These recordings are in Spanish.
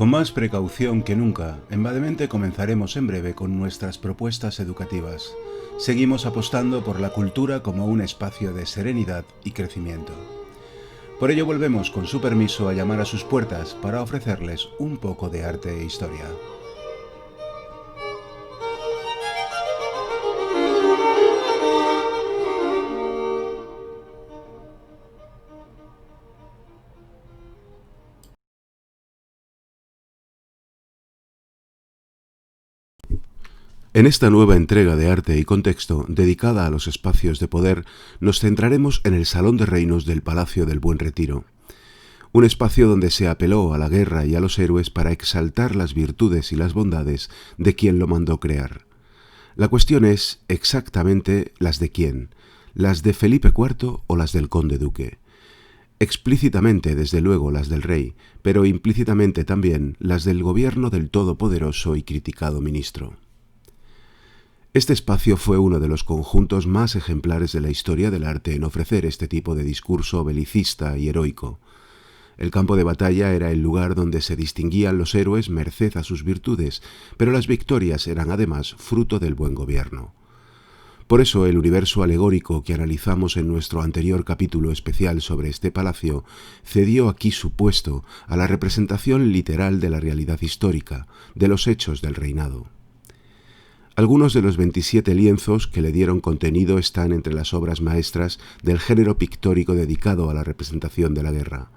Con más precaución que nunca, en Bademente comenzaremos en breve con nuestras propuestas educativas. Seguimos apostando por la cultura como un espacio de serenidad y crecimiento. Por ello volvemos, con su permiso, a llamar a sus puertas para ofrecerles un poco de arte e historia. En esta nueva entrega de Arte y Contexto, dedicada a los espacios de poder, nos centraremos en el Salón de Reinos del Palacio del Buen Retiro. Un espacio donde se apeló a la guerra y a los héroes para exaltar las virtudes y las bondades de quien lo mandó crear. La cuestión es exactamente las de quién, las de Felipe IV o las del conde duque. Explícitamente, desde luego, las del rey, pero implícitamente también las del gobierno del todopoderoso y criticado ministro. Este espacio fue uno de los conjuntos más ejemplares de la historia del arte en ofrecer este tipo de discurso belicista y heroico. El campo de batalla era el lugar donde se distinguían los héroes merced a sus virtudes, pero las victorias eran además fruto del buen gobierno. Por eso el universo alegórico que analizamos en nuestro anterior capítulo especial sobre este palacio cedió aquí su puesto a la representación literal de la realidad histórica, de los hechos del reinado. Algunos de los 27 lienzos que le dieron contenido están entre las obras maestras del género pictórico dedicado a la representación de la guerra.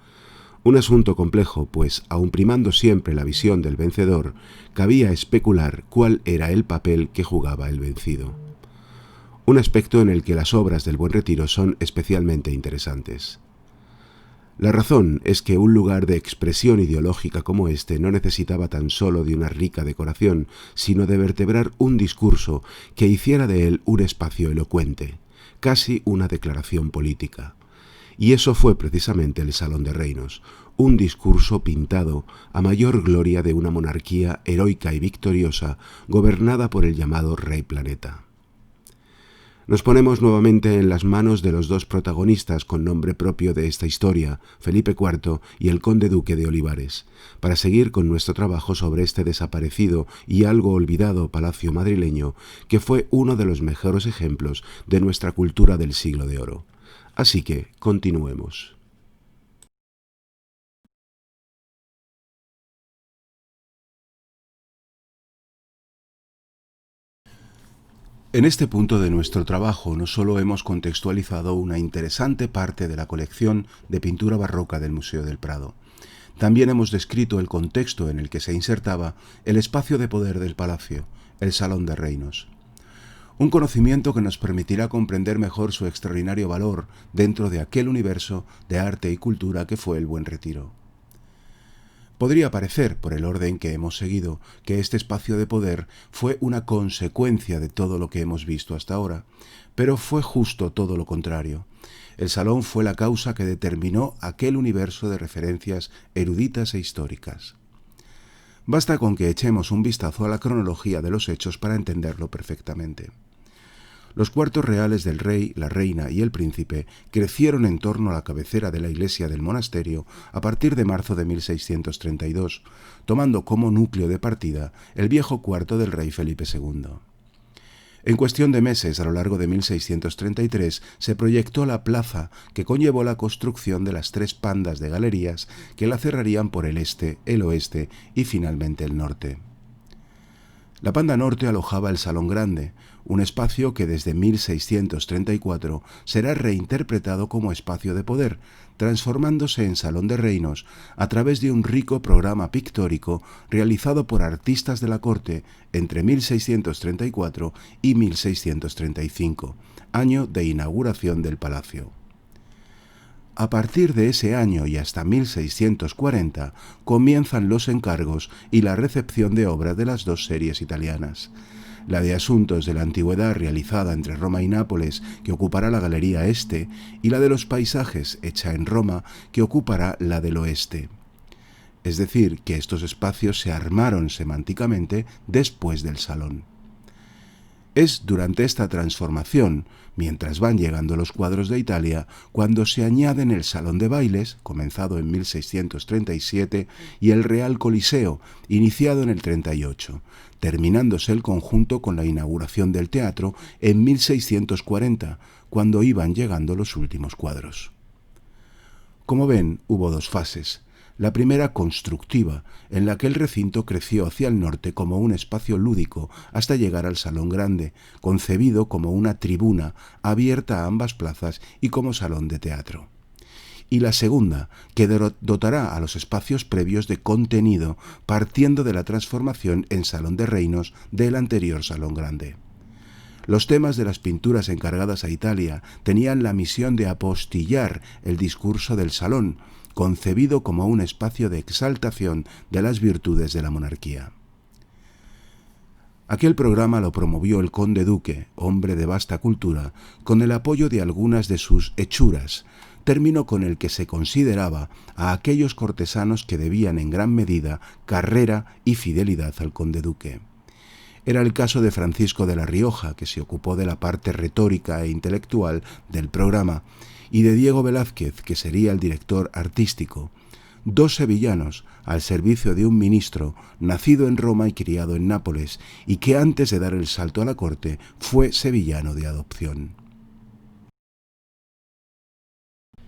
Un asunto complejo, pues, aun primando siempre la visión del vencedor, cabía especular cuál era el papel que jugaba el vencido. Un aspecto en el que las obras del Buen Retiro son especialmente interesantes. La razón es que un lugar de expresión ideológica como este no necesitaba tan solo de una rica decoración, sino de vertebrar un discurso que hiciera de él un espacio elocuente, casi una declaración política. Y eso fue precisamente el Salón de Reinos, un discurso pintado a mayor gloria de una monarquía heroica y victoriosa gobernada por el llamado Rey Planeta. Nos ponemos nuevamente en las manos de los dos protagonistas con nombre propio de esta historia, Felipe IV y el conde duque de Olivares, para seguir con nuestro trabajo sobre este desaparecido y algo olvidado palacio madrileño que fue uno de los mejores ejemplos de nuestra cultura del siglo de oro. Así que, continuemos. En este punto de nuestro trabajo no solo hemos contextualizado una interesante parte de la colección de pintura barroca del Museo del Prado, también hemos descrito el contexto en el que se insertaba el espacio de poder del palacio, el Salón de Reinos. Un conocimiento que nos permitirá comprender mejor su extraordinario valor dentro de aquel universo de arte y cultura que fue el Buen Retiro. Podría parecer, por el orden que hemos seguido, que este espacio de poder fue una consecuencia de todo lo que hemos visto hasta ahora, pero fue justo todo lo contrario. El salón fue la causa que determinó aquel universo de referencias eruditas e históricas. Basta con que echemos un vistazo a la cronología de los hechos para entenderlo perfectamente. Los cuartos reales del rey, la reina y el príncipe crecieron en torno a la cabecera de la iglesia del monasterio a partir de marzo de 1632, tomando como núcleo de partida el viejo cuarto del rey Felipe II. En cuestión de meses, a lo largo de 1633, se proyectó la plaza que conllevó la construcción de las 3 pandas de galerías que la cerrarían por el este, el oeste y finalmente el norte. La panda norte alojaba el Salón Grande, un espacio que desde 1634 será reinterpretado como espacio de poder, transformándose en Salón de Reinos a través de un rico programa pictórico realizado por artistas de la corte entre 1634 y 1635, año de inauguración del palacio. A partir de ese año y hasta 1640 comienzan los encargos y la recepción de obras de las 2 series italianas. La de Asuntos de la Antigüedad realizada entre Roma y Nápoles, que ocupará la Galería Este, y la de los Paisajes, hecha en Roma, que ocupará la del Oeste. Es decir, que estos espacios se armaron semánticamente después del Salón. Es durante esta transformación, mientras van llegando los cuadros de Italia, cuando se añaden el Salón de Bailes, comenzado en 1637, y el Real Coliseo, iniciado en el 38, terminándose el conjunto con la inauguración del teatro en 1640, cuando iban llegando los últimos cuadros. Como ven, hubo dos fases. La primera constructiva, en la que el recinto creció hacia el norte como un espacio lúdico hasta llegar al Salón Grande, concebido como una tribuna abierta a ambas plazas y como salón de teatro. Y la segunda, que dotará a los espacios previos de contenido, partiendo de la transformación en Salón de Reinos del anterior Salón Grande. Los temas de las pinturas encargadas a Italia tenían la misión de apostillar el discurso del salón, concebido como un espacio de exaltación de las virtudes de la monarquía. Aquel programa lo promovió el conde duque, hombre de vasta cultura, con el apoyo de algunas de sus hechuras, término con el que se consideraba a aquellos cortesanos que debían en gran medida carrera y fidelidad al conde duque. Era el caso de Francisco de la Rioja, que se ocupó de la parte retórica e intelectual del programa, y de Diego Velázquez, que sería el director artístico, dos sevillanos al servicio de un ministro nacido en Roma y criado en Nápoles, y que antes de dar el salto a la corte fue sevillano de adopción.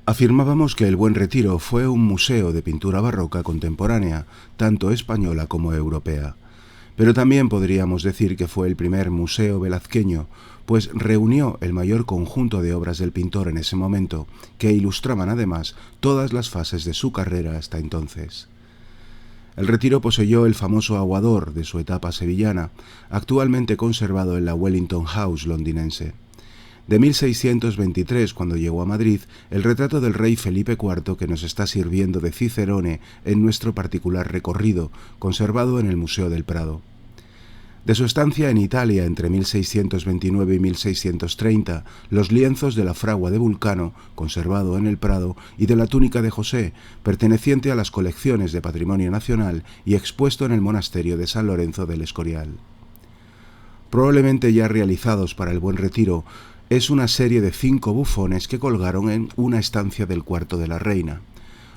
Afirmábamos que el Buen Retiro fue un museo de pintura barroca contemporánea, tanto española como europea. Pero también podríamos decir que fue el primer museo velazqueño, pues reunió el mayor conjunto de obras del pintor en ese momento, que ilustraban además todas las fases de su carrera hasta entonces. El Retiro poseyó el famoso aguador de su etapa sevillana, actualmente conservado en la Wellington House londinense. De 1623, cuando llegó a Madrid, el retrato del rey Felipe IV que nos está sirviendo de Cicerone en nuestro particular recorrido, conservado en el Museo del Prado. De su estancia en Italia entre 1629 y 1630, los lienzos de la fragua de Vulcano, conservado en el Prado, y de la túnica de José, perteneciente a las colecciones de Patrimonio Nacional y expuesto en el monasterio de San Lorenzo del Escorial. Probablemente ya realizados para el Buen Retiro, es una serie de 5 bufones que colgaron en una estancia del cuarto de la reina.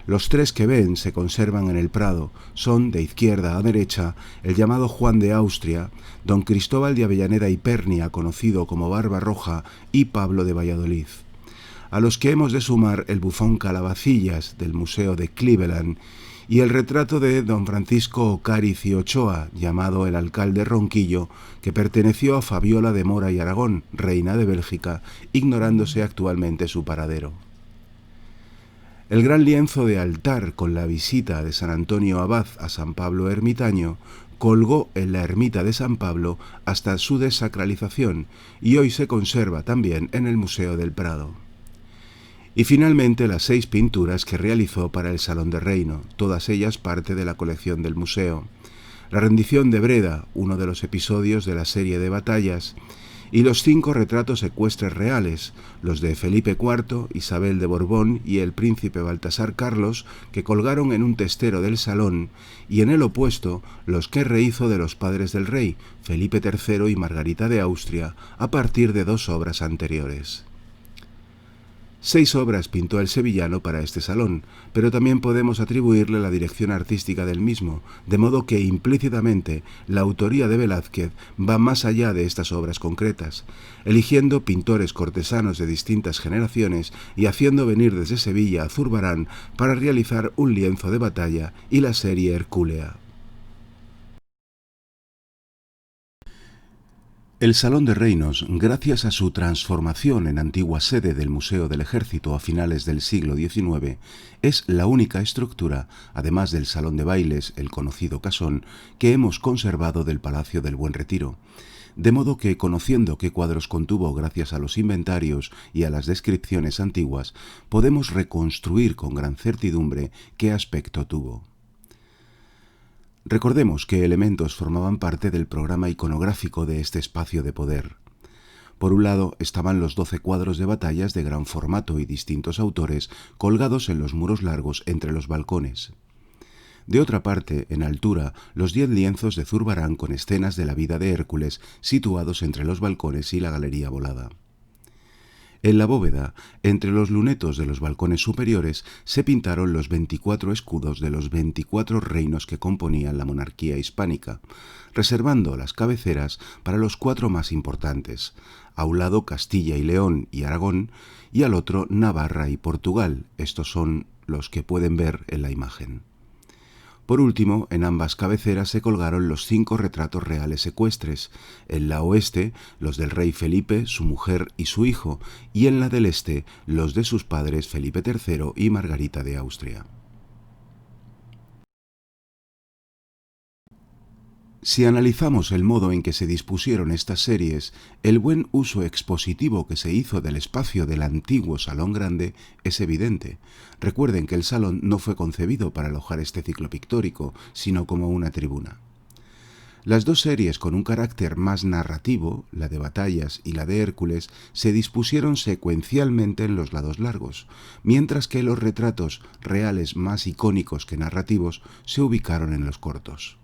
Los 3 que ven se conservan en el Prado, son, de izquierda a derecha, el llamado Juan de Austria, don Cristóbal de Avellaneda y Pernia, conocido como Barba Roja, y Pablo de Valladolid, a los que hemos de sumar el bufón Calabacillas del Museo de Cleveland y el retrato de don Francisco Ocáriz y Ochoa, llamado el alcalde Ronquillo, que perteneció a Fabiola de Mora y Aragón, reina de Bélgica, ignorándose actualmente su paradero. El gran lienzo de altar con la visita de San Antonio Abad a San Pablo Ermitaño colgó en la ermita de San Pablo hasta su desacralización y hoy se conserva también en el Museo del Prado. Y finalmente las 6 pinturas que realizó para el Salón de Reino, todas ellas parte de la colección del museo. La rendición de Breda, uno de los episodios de la serie de batallas, y los 5 retratos ecuestres reales, los de Felipe IV, Isabel de Borbón y el príncipe Baltasar Carlos, que colgaron en un testero del salón, y en el opuesto los que rehizo de los padres del rey, Felipe III y Margarita de Austria, a partir de 2 obras anteriores. 6 obras pintó el sevillano para este salón, pero también podemos atribuirle la dirección artística del mismo, de modo que implícitamente la autoría de Velázquez va más allá de estas obras concretas, eligiendo pintores cortesanos de distintas generaciones y haciendo venir desde Sevilla a Zurbarán para realizar un lienzo de batalla y la serie Hercúlea. El Salón de Reinos, gracias a su transformación en antigua sede del Museo del Ejército a finales del siglo XIX, es la única estructura, además del Salón de Bailes, el conocido Casón, que hemos conservado del Palacio del Buen Retiro. De modo que, conociendo qué cuadros contuvo gracias a los inventarios y a las descripciones antiguas, podemos reconstruir con gran certidumbre qué aspecto tuvo. Recordemos qué elementos formaban parte del programa iconográfico de este espacio de poder. Por un lado estaban los 12 cuadros de batallas de gran formato y distintos autores colgados en los muros largos entre los balcones. De otra parte, en altura, los 10 lienzos de Zurbarán con escenas de la vida de Hércules situados entre los balcones y la galería volada. En la bóveda, entre los lunetos de los balcones superiores, se pintaron los 24 escudos de los 24 reinos que componían la monarquía hispánica, reservando las cabeceras para los 4 más importantes, a un lado Castilla y León y Aragón, y al otro Navarra y Portugal. Estos son los que pueden ver en la imagen. Por último, en ambas cabeceras se colgaron los 5 retratos reales ecuestres, en la oeste los del rey Felipe, su mujer y su hijo, y en la del este los de sus padres Felipe III y Margarita de Austria. Si analizamos el modo en que se dispusieron estas series, el buen uso expositivo que se hizo del espacio del antiguo Salón Grande es evidente. Recuerden que el salón no fue concebido para alojar este ciclo pictórico, sino como una tribuna. Las 2 series con un carácter más narrativo, la de Batallas y la de Hércules, se dispusieron secuencialmente en los lados largos, mientras que los retratos reales más icónicos que narrativos se ubicaron en los cortos.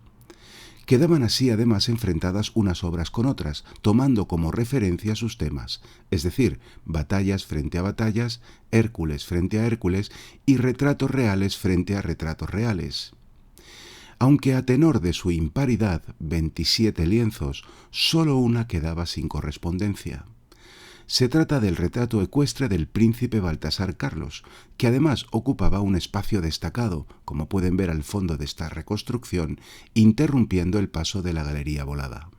Quedaban así además enfrentadas unas obras con otras, tomando como referencia sus temas, es decir, batallas frente a batallas, Hércules frente a Hércules y retratos reales frente a retratos reales. Aunque a tenor de su imparidad, 27 lienzos, solo una quedaba sin correspondencia. Se trata del retrato ecuestre del príncipe Baltasar Carlos, que además ocupaba un espacio destacado, como pueden ver al fondo de esta reconstrucción, interrumpiendo el paso de la galería volada.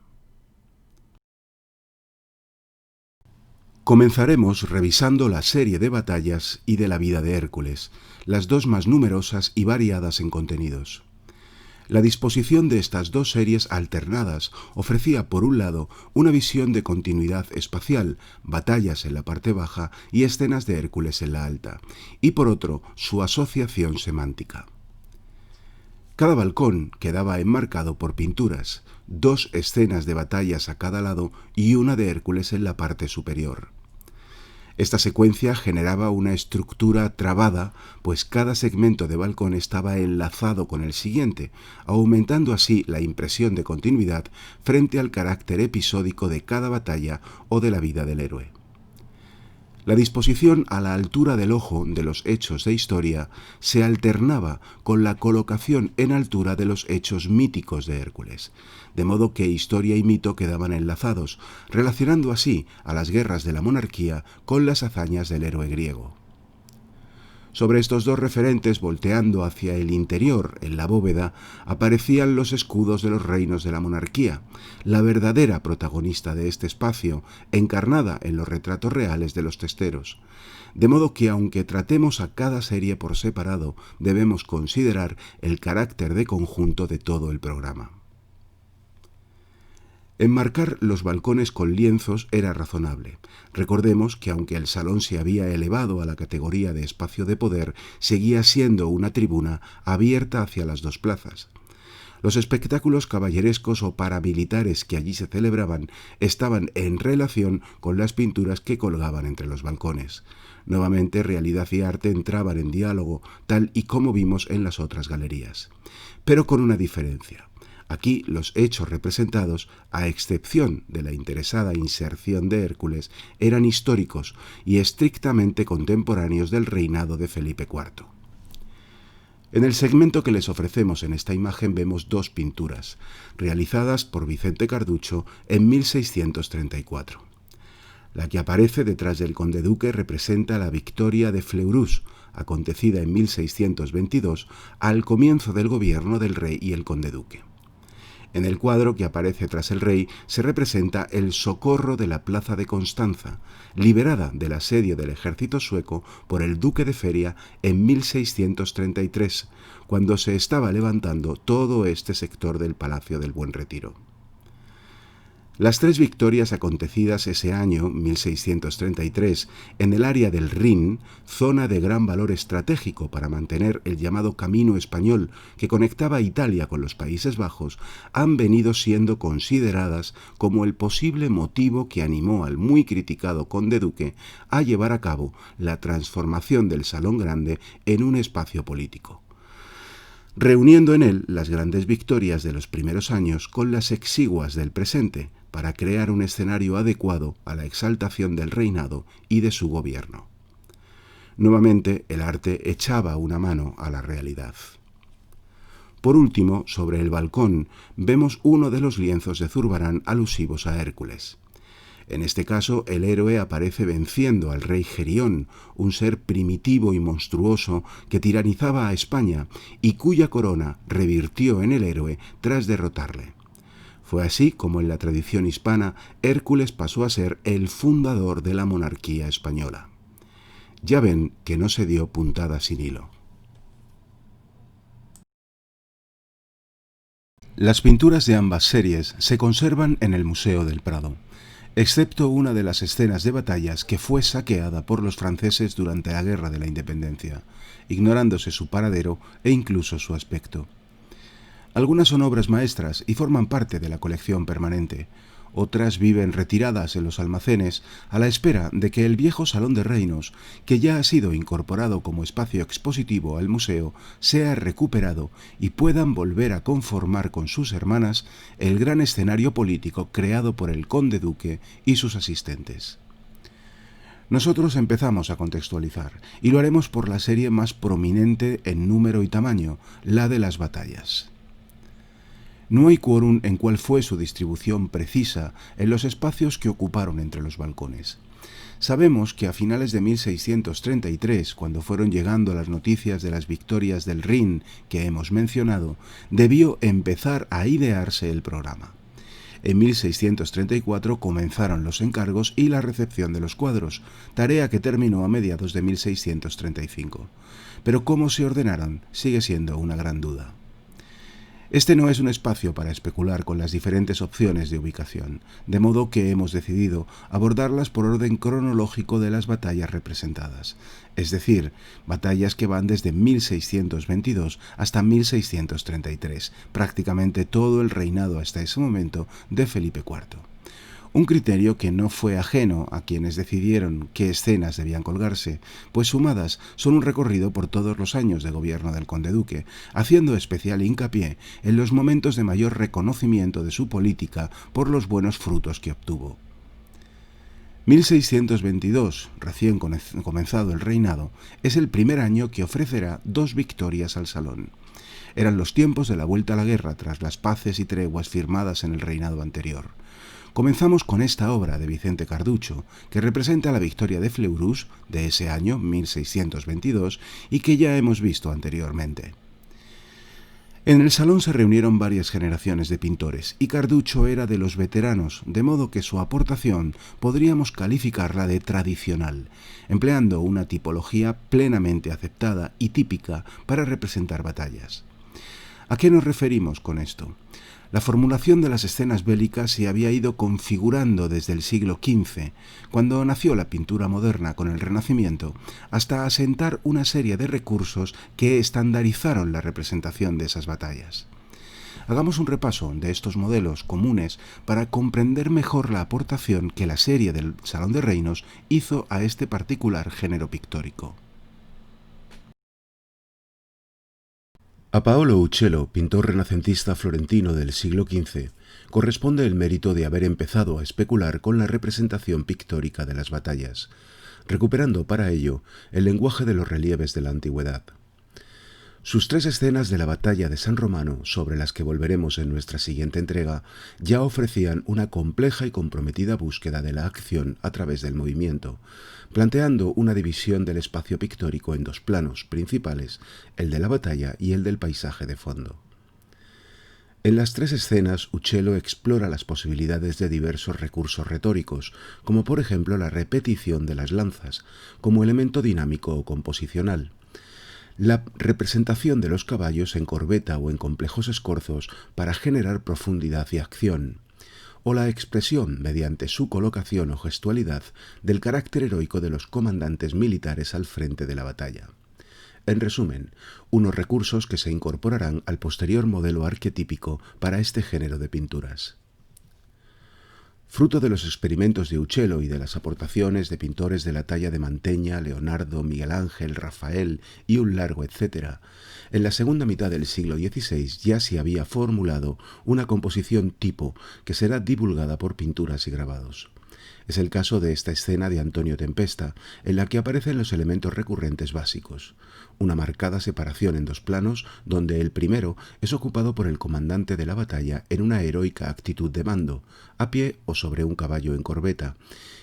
Comenzaremos revisando la serie de batallas y de la vida de Hércules, las 2 más numerosas y variadas en contenidos. La disposición de estas 2 series alternadas ofrecía, por un lado, una visión de continuidad espacial, batallas en la parte baja y escenas de Hércules en la alta, y por otro, su asociación semántica. Cada balcón quedaba enmarcado por pinturas, 2 escenas de batallas a cada lado y una de Hércules en la parte superior. Esta secuencia generaba una estructura trabada, pues cada segmento de balcón estaba enlazado con el siguiente, aumentando así la impresión de continuidad frente al carácter episódico de cada batalla o de la vida del héroe. La disposición a la altura del ojo de los hechos de historia se alternaba con la colocación en altura de los hechos míticos de Hércules, de modo que historia y mito quedaban enlazados, relacionando así a las guerras de la monarquía con las hazañas del héroe griego. Sobre estos 2 referentes, volteando hacia el interior, en la bóveda, aparecían los escudos de los reinos de la monarquía, la verdadera protagonista de este espacio, encarnada en los retratos reales de los testeros. De modo que, aunque tratemos a cada serie por separado, debemos considerar el carácter de conjunto de todo el programa. Enmarcar los balcones con lienzos era razonable. Recordemos que aunque el salón se había elevado a la categoría de espacio de poder, seguía siendo una tribuna abierta hacia las 2 plazas. Los espectáculos caballerescos o paramilitares que allí se celebraban estaban en relación con las pinturas que colgaban entre los balcones. Nuevamente, realidad y arte entraban en diálogo, tal y como vimos en las otras galerías. Pero con una diferencia. Aquí los hechos representados, a excepción de la interesada inserción de Hércules, eran históricos y estrictamente contemporáneos del reinado de Felipe IV. En el segmento que les ofrecemos en esta imagen vemos 2 pinturas, realizadas por Vicente Carducho en 1634. La que aparece detrás del conde duque representa la victoria de Fleurus, acontecida en 1622, al comienzo del gobierno del rey y el conde duque. En el cuadro que aparece tras el rey se representa el socorro de la plaza de Constanza, liberada del asedio del ejército sueco por el duque de Feria en 1633, cuando se estaba levantando todo este sector del Palacio del Buen Retiro. Las 3 victorias acontecidas ese año, 1633, en el área del Rin, zona de gran valor estratégico para mantener el llamado Camino Español que conectaba Italia con los Países Bajos, han venido siendo consideradas como el posible motivo que animó al muy criticado conde duque a llevar a cabo la transformación del Salón Grande en un espacio político. reuniendo en él las grandes victorias de los primeros años con las exiguas del presente, para crear un escenario adecuado a la exaltación del reinado y de su gobierno. Nuevamente, el arte echaba una mano a la realidad. Por último, sobre el balcón, vemos uno de los lienzos de Zurbarán alusivos a Hércules. En este caso, el héroe aparece venciendo al rey Gerión, un ser primitivo y monstruoso que tiranizaba a España y cuya corona revirtió en el héroe tras derrotarle. Fue así como en la tradición hispana Hércules pasó a ser el fundador de la monarquía española. Ya ven que no se dio puntada sin hilo. Las pinturas de ambas series se conservan en el Museo del Prado, excepto una de las escenas de batallas que fue saqueada por los franceses durante la Guerra de la Independencia, ignorándose su paradero e incluso su aspecto. Algunas son obras maestras y forman parte de la colección permanente. Otras viven retiradas en los almacenes a la espera de que el viejo Salón de Reinos, que ya ha sido incorporado como espacio expositivo al museo, sea recuperado y puedan volver a conformar con sus hermanas el gran escenario político creado por el conde duque y sus asistentes. Nosotros empezamos a contextualizar, y lo haremos por la serie más prominente en número y tamaño, la de las batallas. No hay quórum en cuál fue su distribución precisa en los espacios que ocuparon entre los balcones. Sabemos que a finales de 1633, cuando fueron llegando las noticias de las victorias del Rin que hemos mencionado, debió empezar a idearse el programa. En 1634 comenzaron los encargos y la recepción de los cuadros, tarea que terminó a mediados de 1635. Pero cómo se ordenaron sigue siendo una gran duda. Este no es un espacio para especular con las diferentes opciones de ubicación, de modo que hemos decidido abordarlas por orden cronológico de las batallas representadas, es decir, batallas que van desde 1622 hasta 1633, prácticamente todo el reinado hasta ese momento de Felipe IV. Un criterio que no fue ajeno a quienes decidieron qué escenas debían colgarse, pues sumadas son un recorrido por todos los años de gobierno del conde duque, haciendo especial hincapié en los momentos de mayor reconocimiento de su política por los buenos frutos que obtuvo. 1622, recién comenzado el reinado, es el primer año que ofrecerá 2 victorias al salón. Eran los tiempos de la vuelta a la guerra tras las paces y treguas firmadas en el reinado anterior. Comenzamos con esta obra de Vicente Carducho, que representa la victoria de Fleurus de ese año, 1622, y que ya hemos visto anteriormente. En el salón se reunieron varias generaciones de pintores, y Carducho era de los veteranos, de modo que su aportación podríamos calificarla de tradicional, empleando una tipología plenamente aceptada y típica para representar batallas. ¿A qué nos referimos con esto? La formulación de las escenas bélicas se había ido configurando desde el siglo XV, cuando nació la pintura moderna con el Renacimiento, hasta asentar una serie de recursos que estandarizaron la representación de esas batallas. Hagamos un repaso de estos modelos comunes para comprender mejor la aportación que la serie del Salón de Reinos hizo a este particular género pictórico. A Paolo Uccello, pintor renacentista florentino del siglo XV, corresponde el mérito de haber empezado a especular con la representación pictórica de las batallas, recuperando para ello el lenguaje de los relieves de la antigüedad. Sus 3 escenas de la batalla de San Romano, sobre las que volveremos en nuestra siguiente entrega, ya ofrecían una compleja y comprometida búsqueda de la acción a través del movimiento, planteando una división del espacio pictórico en 2 planos principales, el de la batalla y el del paisaje de fondo. En las 3 escenas, Uccello explora las posibilidades de diversos recursos retóricos, como por ejemplo la repetición de las lanzas, como elemento dinámico o composicional, la representación de los caballos en corbeta o en complejos escorzos para generar profundidad y acción, o la expresión, mediante su colocación o gestualidad, del carácter heroico de los comandantes militares al frente de la batalla. En resumen, unos recursos que se incorporarán al posterior modelo arquetípico para este género de pinturas. Fruto de los experimentos de Uccello y de las aportaciones de pintores de la talla de Mantegna, Leonardo, Miguel Ángel, Rafael y un largo etcétera, en la segunda mitad del siglo XVI ya se había formulado una composición tipo que será divulgada por pinturas y grabados. Es el caso de esta escena de Antonio Tempesta, en la que aparecen los elementos recurrentes básicos. Una marcada separación en dos planos, donde el primero es ocupado por el comandante de la batalla en una heroica actitud de mando, a pie o sobre un caballo en corbeta,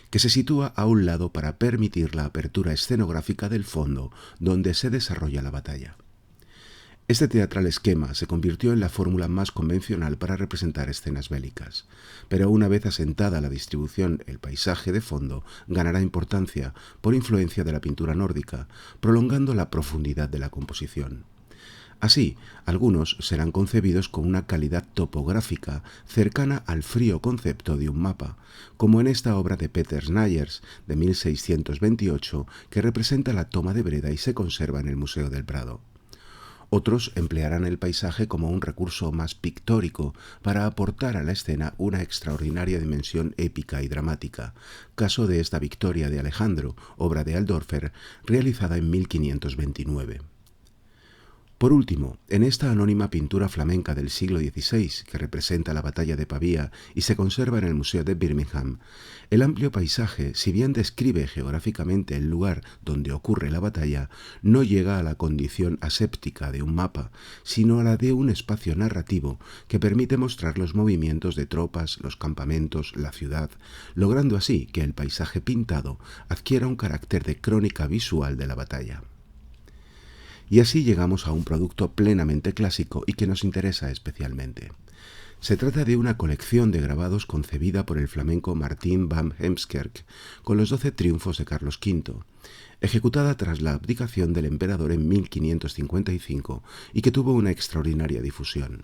que se sitúa a un lado para permitir la apertura escenográfica del fondo, donde se desarrolla la batalla. Este teatral esquema se convirtió en la fórmula más convencional para representar escenas bélicas, pero una vez asentada la distribución, el paisaje de fondo ganará importancia por influencia de la pintura nórdica, prolongando la profundidad de la composición. Así, algunos serán concebidos con una calidad topográfica cercana al frío concepto de un mapa, como en esta obra de Peter Snijers de 1628, que representa la toma de Breda y se conserva en el Museo del Prado. Otros emplearán el paisaje como un recurso más pictórico para aportar a la escena una extraordinaria dimensión épica y dramática, caso de esta Victoria de Alejandro, obra de Aldorfer, realizada en 1529. Por último, en esta anónima pintura flamenca del siglo XVI, que representa la batalla de Pavía y se conserva en el Museo de Birmingham, el amplio paisaje, si bien describe geográficamente el lugar donde ocurre la batalla, no llega a la condición aséptica de un mapa, sino a la de un espacio narrativo que permite mostrar los movimientos de tropas, los campamentos, la ciudad, logrando así que el paisaje pintado adquiera un carácter de crónica visual de la batalla. Y así llegamos a un producto plenamente clásico y que nos interesa especialmente. Se trata de una colección de grabados concebida por el flamenco Martin van Heemskerk con los 12 triunfos de Carlos V, ejecutada tras la abdicación del emperador en 1555 y que tuvo una extraordinaria difusión.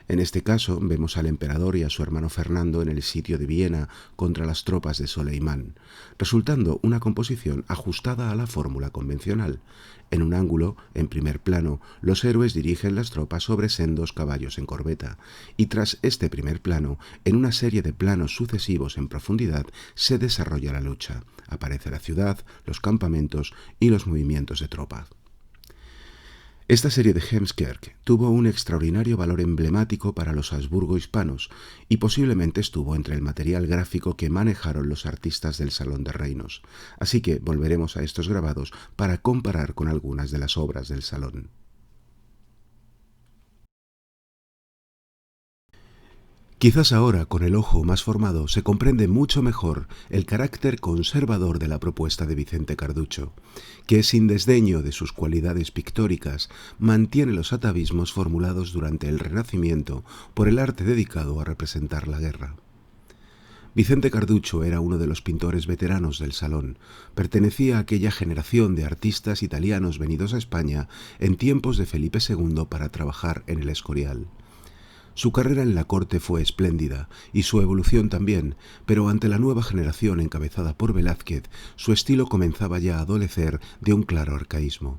En este caso vemos al emperador y a su hermano Fernando en el sitio de Viena contra las tropas de Soleimán, resultando una composición ajustada a la fórmula convencional. En un ángulo, en primer plano, los héroes dirigen las tropas sobre sendos caballos en corbeta, y tras este primer plano, en una serie de planos sucesivos en profundidad, se desarrolla la lucha. Aparece la ciudad, los campamentos y los movimientos de tropas. Esta serie de Heemskerk tuvo un extraordinario valor emblemático para los Habsburgo hispanos y posiblemente estuvo entre el material gráfico que manejaron los artistas del Salón de Reinos, así que volveremos a estos grabados para comparar con algunas de las obras del Salón. Quizás ahora, con el ojo más formado, se comprende mucho mejor el carácter conservador de la propuesta de Vicente Carducho, que, sin desdeño de sus cualidades pictóricas, mantiene los atavismos formulados durante el Renacimiento por el arte dedicado a representar la guerra. Vicente Carducho era uno de los pintores veteranos del Salón. Pertenecía a aquella generación de artistas italianos venidos a España en tiempos de Felipe II para trabajar en el Escorial. Su carrera en la corte fue espléndida, y su evolución también, pero ante la nueva generación encabezada por Velázquez, su estilo comenzaba ya a adolecer de un claro arcaísmo.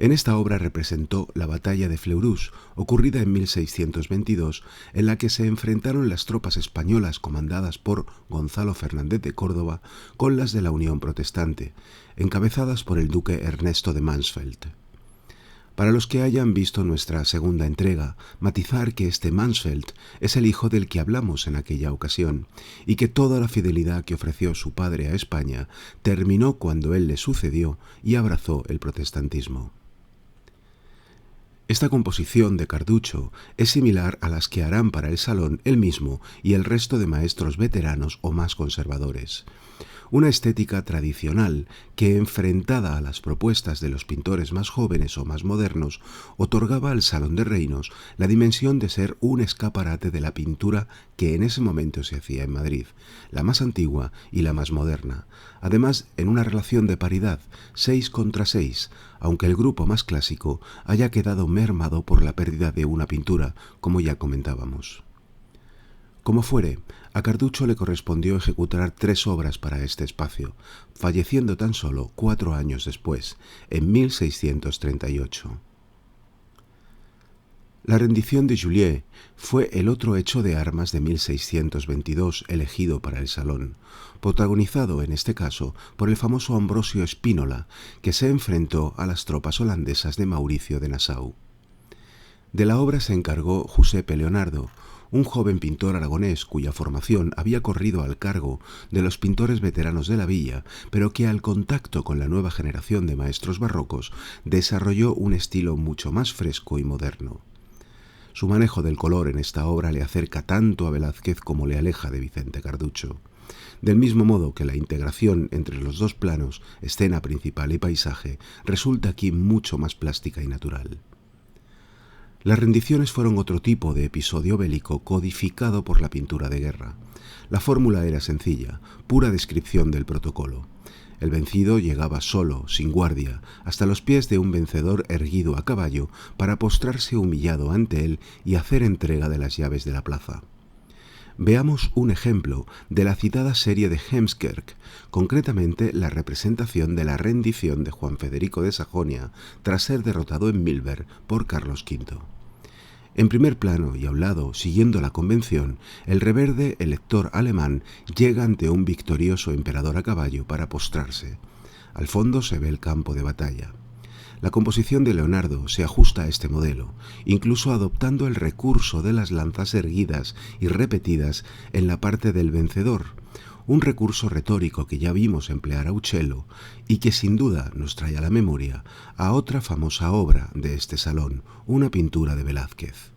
En esta obra representó la batalla de Fleurus, ocurrida en 1622, en la que se enfrentaron las tropas españolas comandadas por Gonzalo Fernández de Córdoba con las de la Unión Protestante, encabezadas por el duque Ernesto de Mansfeld. Para los que hayan visto nuestra segunda entrega, matizar que este Mansfeld es el hijo del que hablamos en aquella ocasión, y que toda la fidelidad que ofreció su padre a España terminó cuando él le sucedió y abrazó el protestantismo. Esta composición de Carducho es similar a las que harán para el Salón él mismo y el resto de maestros veteranos o más conservadores. Una estética tradicional que, enfrentada a las propuestas de los pintores más jóvenes o más modernos, otorgaba al Salón de Reinos la dimensión de ser un escaparate de la pintura que en ese momento se hacía en Madrid, la más antigua y la más moderna, además en una relación de paridad, 6 contra 6, aunque el grupo más clásico haya quedado mermado por la pérdida de una pintura, como ya comentábamos. Como fuere, a Carducho le correspondió ejecutar 3 obras para este espacio, falleciendo tan solo 4 años después, en 1638. La rendición de Juliers fue el otro hecho de armas de 1622 elegido para el Salón, protagonizado en este caso por el famoso Ambrosio Spínola, que se enfrentó a las tropas holandesas de Mauricio de Nassau. De la obra se encargó Giuseppe Leonardo, un joven pintor aragonés cuya formación había corrido al cargo de los pintores veteranos de la villa, pero que al contacto con la nueva generación de maestros barrocos desarrolló un estilo mucho más fresco y moderno. Su manejo del color en esta obra le acerca tanto a Velázquez como le aleja de Vicente Carducho, del mismo modo que la integración entre los dos planos, escena principal y paisaje, resulta aquí mucho más plástica y natural. Las rendiciones fueron otro tipo de episodio bélico codificado por la pintura de guerra. La fórmula era sencilla, pura descripción del protocolo. El vencido llegaba solo, sin guardia, hasta los pies de un vencedor erguido a caballo para postrarse humillado ante él y hacer entrega de las llaves de la plaza. Veamos un ejemplo de la citada serie de Heemskerk, concretamente la representación de la rendición de Juan Federico de Sajonia tras ser derrotado en Milberg por Carlos V. En primer plano y a un lado, siguiendo la convención, el reverde elector alemán llega ante un victorioso emperador a caballo para postrarse. Al fondo se ve el campo de batalla. La composición de Leonardo se ajusta a este modelo, incluso adoptando el recurso de las lanzas erguidas y repetidas en la parte del vencedor, un recurso retórico que ya vimos emplear a Uccello y que sin duda nos trae a la memoria a otra famosa obra de este salón, una pintura de Velázquez.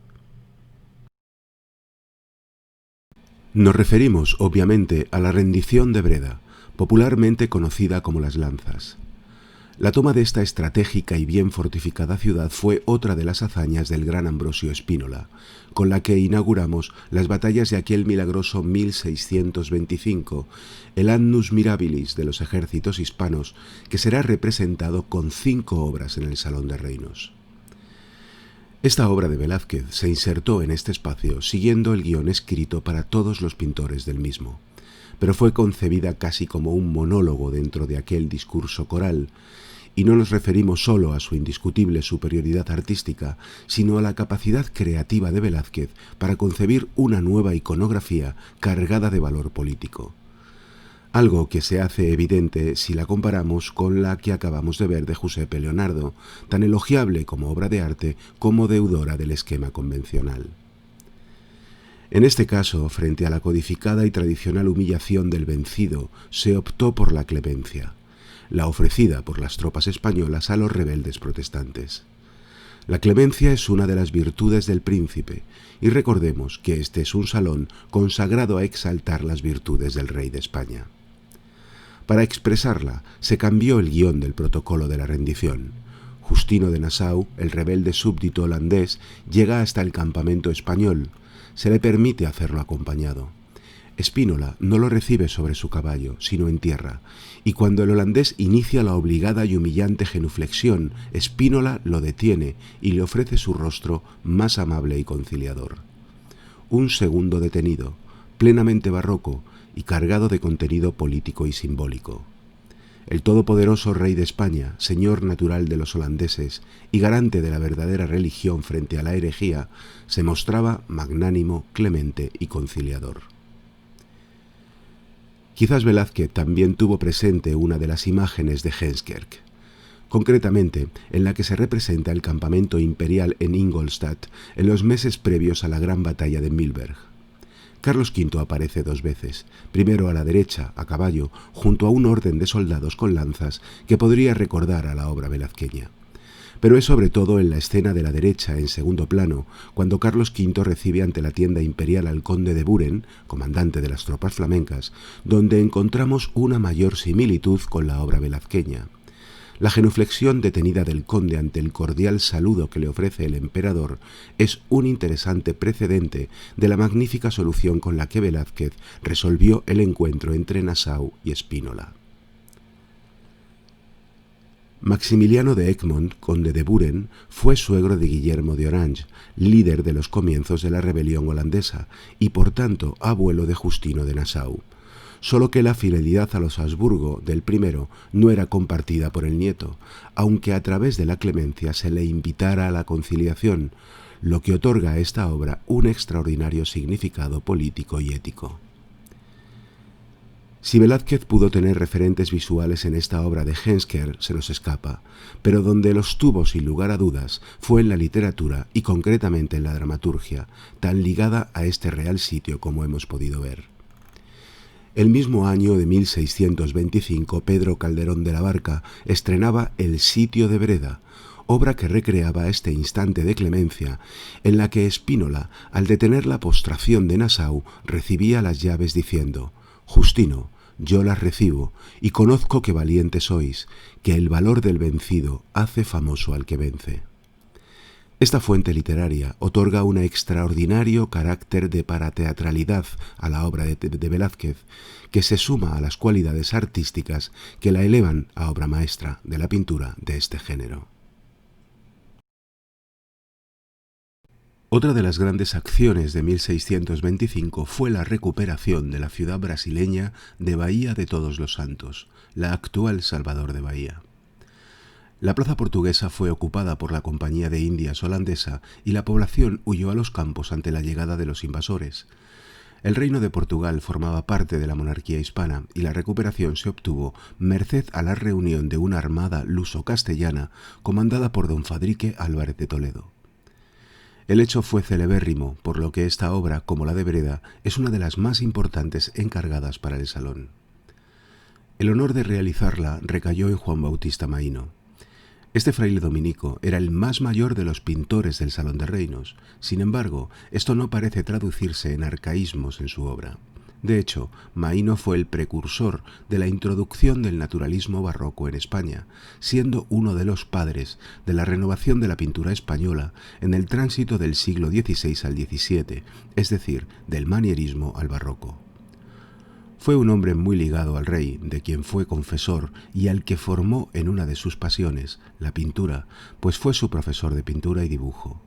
Nos referimos, obviamente, a la rendición de Breda, popularmente conocida como las Lanzas. La toma de esta estratégica y bien fortificada ciudad fue otra de las hazañas del gran Ambrosio Spínola, con la que inauguramos las batallas de aquel milagroso 1625, el Annus Mirabilis de los ejércitos hispanos, que será representado con 5 obras en el Salón de Reinos. Esta obra de Velázquez se insertó en este espacio siguiendo el guión escrito para todos los pintores del mismo, pero fue concebida casi como un monólogo dentro de aquel discurso coral, y no nos referimos solo a su indiscutible superioridad artística, sino a la capacidad creativa de Velázquez para concebir una nueva iconografía cargada de valor político. Algo que se hace evidente si la comparamos con la que acabamos de ver de Giuseppe Leonardo, tan elogiable como obra de arte como deudora del esquema convencional. En este caso, frente a la codificada y tradicional humillación del vencido, se optó por la clemencia, la ofrecida por las tropas españolas a los rebeldes protestantes. La clemencia es una de las virtudes del príncipe, y recordemos que este es un salón consagrado a exaltar las virtudes del rey de España. Para expresarla, se cambió el guión del protocolo de la rendición. Justino de Nassau, el rebelde súbdito holandés, llega hasta el campamento español. Se le permite hacerlo acompañado. Spínola no lo recibe sobre su caballo, sino en tierra, y cuando el holandés inicia la obligada y humillante genuflexión, Spínola lo detiene y le ofrece su rostro más amable y conciliador. Un segundo detenido, plenamente barroco y cargado de contenido político y simbólico. El todopoderoso rey de España, señor natural de los holandeses y garante de la verdadera religión frente a la herejía, se mostraba magnánimo, clemente y conciliador. Quizás Velázquez también tuvo presente una de las imágenes de Heemskerk, concretamente en la que se representa el campamento imperial en Ingolstadt en los meses previos a la gran batalla de Milberg. Carlos V aparece 2 veces, primero a la derecha, a caballo, junto a un orden de soldados con lanzas que podría recordar a la obra velazqueña. Pero es sobre todo en la escena de la derecha, en segundo plano, cuando Carlos V recibe ante la tienda imperial al conde de Buren, comandante de las tropas flamencas, donde encontramos una mayor similitud con la obra velazqueña. La genuflexión detenida del conde ante el cordial saludo que le ofrece el emperador es un interesante precedente de la magnífica solución con la que Velázquez resolvió el encuentro entre Nassau y Spínola. Maximiliano de Egmont, conde de Buren, fue suegro de Guillermo de Orange, líder de los comienzos de la rebelión holandesa y por tanto abuelo de Justino de Nassau. Solo que la fidelidad a los Habsburgo del primero no era compartida por el nieto, aunque a través de la clemencia se le invitara a la conciliación, lo que otorga a esta obra un extraordinario significado político y ético. Si Velázquez pudo tener referentes visuales en esta obra de Hensker, se nos escapa, pero donde los tuvo sin lugar a dudas fue en la literatura y concretamente en la dramaturgia, tan ligada a este real sitio como hemos podido ver. El mismo año de 1625, Pedro Calderón de la Barca estrenaba El sitio de Breda, obra que recreaba este instante de clemencia en la que Spínola, al detener la postración de Nassau, recibía las llaves diciendo: «Justino, yo las recibo y conozco que valiente sois, que el valor del vencido hace famoso al que vence». Esta fuente literaria otorga un extraordinario carácter de parateatralidad a la obra de Velázquez, que se suma a las cualidades artísticas que la elevan a obra maestra de la pintura de este género. Otra de las grandes acciones de 1625 fue la recuperación de la ciudad brasileña de Bahía de Todos los Santos, la actual Salvador de Bahía. La plaza portuguesa fue ocupada por la Compañía de Indias holandesa y la población huyó a los campos ante la llegada de los invasores. El Reino de Portugal formaba parte de la monarquía hispana y la recuperación se obtuvo merced a la reunión de una armada luso-castellana comandada por don Fadrique Álvarez de Toledo. El hecho fue celebérrimo, por lo que esta obra, como la de Breda, es una de las más importantes encargadas para el Salón. El honor de realizarla recayó en Juan Bautista Maíno. Este fraile dominico era el más mayor de los pintores del Salón de Reinos. Sin embargo, esto no parece traducirse en arcaísmos en su obra. De hecho, Maíno fue el precursor de la introducción del naturalismo barroco en España, siendo uno de los padres de la renovación de la pintura española en el tránsito del siglo XVI al XVII, es decir, del manierismo al barroco. Fue un hombre muy ligado al rey, de quien fue confesor y al que formó en una de sus pasiones, la pintura, pues fue su profesor de pintura y dibujo.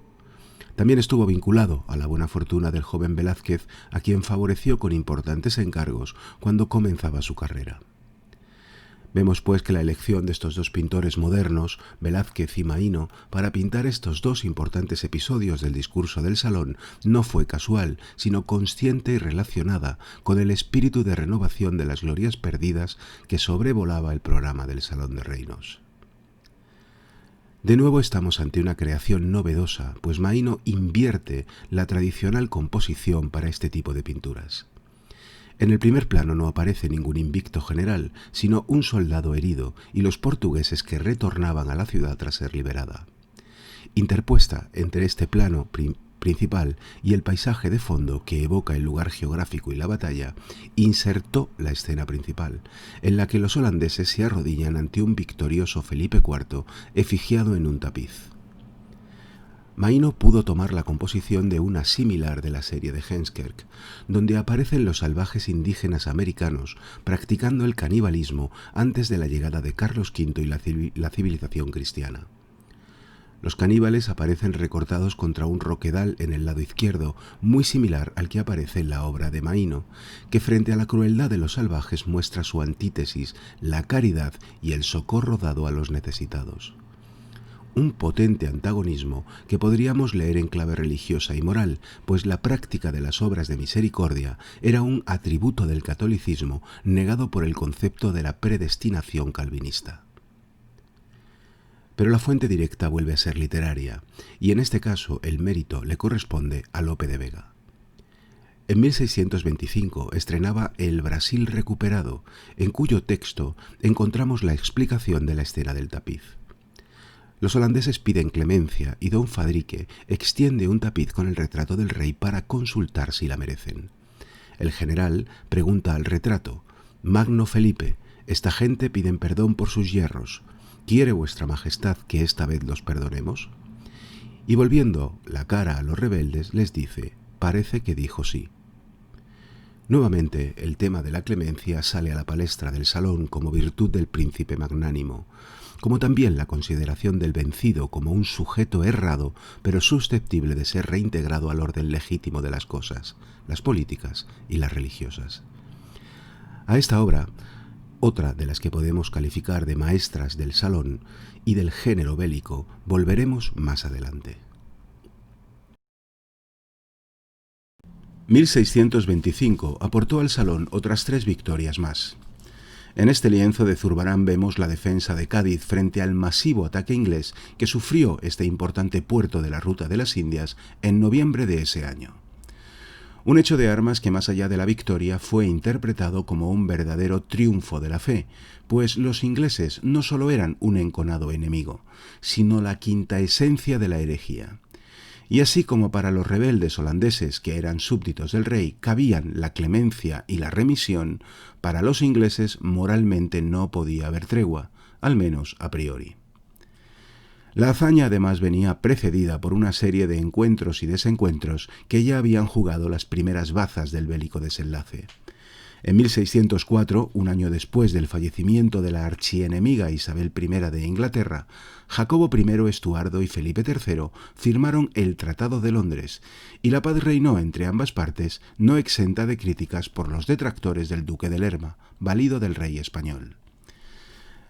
También estuvo vinculado a la buena fortuna del joven Velázquez, a quien favoreció con importantes encargos cuando comenzaba su carrera. Vemos pues que la elección de estos dos pintores modernos, Velázquez y Maíno, para pintar estos dos importantes episodios del discurso del Salón no fue casual, sino consciente y relacionada con el espíritu de renovación de las glorias perdidas que sobrevolaba el programa del Salón de Reinos. De nuevo estamos ante una creación novedosa, pues Maíno invierte la tradicional composición para este tipo de pinturas. En el primer plano no aparece ningún invicto general, sino un soldado herido y los portugueses que retornaban a la ciudad tras ser liberada. Interpuesta entre este plano principal y el paisaje de fondo que evoca el lugar geográfico y la batalla, insertó la escena principal, en la que los holandeses se arrodillan ante un victorioso Felipe IV efigiado en un tapiz. Maíno pudo tomar la composición de una similar de la serie de Heemskerk, donde aparecen los salvajes indígenas americanos practicando el canibalismo antes de la llegada de Carlos V y la civilización cristiana. Los caníbales aparecen recortados contra un roquedal en el lado izquierdo, muy similar al que aparece en la obra de Maíno, que frente a la crueldad de los salvajes muestra su antítesis, la caridad y el socorro dado a los necesitados. Un potente antagonismo que podríamos leer en clave religiosa y moral, pues la práctica de las obras de misericordia era un atributo del catolicismo negado por el concepto de la predestinación calvinista. Pero la fuente directa vuelve a ser literaria, y en este caso el mérito le corresponde a Lope de Vega. En 1625 estrenaba El Brasil recuperado, en cuyo texto encontramos la explicación de la escena del tapiz. Los holandeses piden clemencia y don Fadrique extiende un tapiz con el retrato del rey para consultar si la merecen. El general pregunta al retrato: «Magno Felipe, esta gente piden perdón por sus yerros. ¿Quiere vuestra majestad que esta vez los perdonemos?» Y volviendo la cara a los rebeldes les dice: «Parece que dijo sí». Nuevamente el tema de la clemencia sale a la palestra del Salón como virtud del príncipe magnánimo, como también la consideración del vencido como un sujeto errado, pero susceptible de ser reintegrado al orden legítimo de las cosas, las políticas y las religiosas. A esta obra, otra de las que podemos calificar de maestras del Salón y del género bélico, volveremos más adelante. 1625 aportó al salón otras 3 victorias más. En este lienzo de Zurbarán vemos la defensa de Cádiz frente al masivo ataque inglés que sufrió este importante puerto de la ruta de las Indias en noviembre de ese año. Un hecho de armas que, más allá de la victoria, fue interpretado como un verdadero triunfo de la fe, pues los ingleses no solo eran un enconado enemigo, sino la quinta esencia de la herejía. Y así como para los rebeldes holandeses, que eran súbditos del rey, cabían la clemencia y la remisión, para los ingleses moralmente no podía haber tregua, al menos a priori. La hazaña además venía precedida por una serie de encuentros y desencuentros que ya habían jugado las primeras bazas del bélico desenlace. En 1604, un año después del fallecimiento de la archienemiga Isabel I de Inglaterra, Jacobo I Estuardo y Felipe III firmaron el Tratado de Londres, y la paz reinó entre ambas partes, no exenta de críticas por los detractores del duque de Lerma, valido del rey español.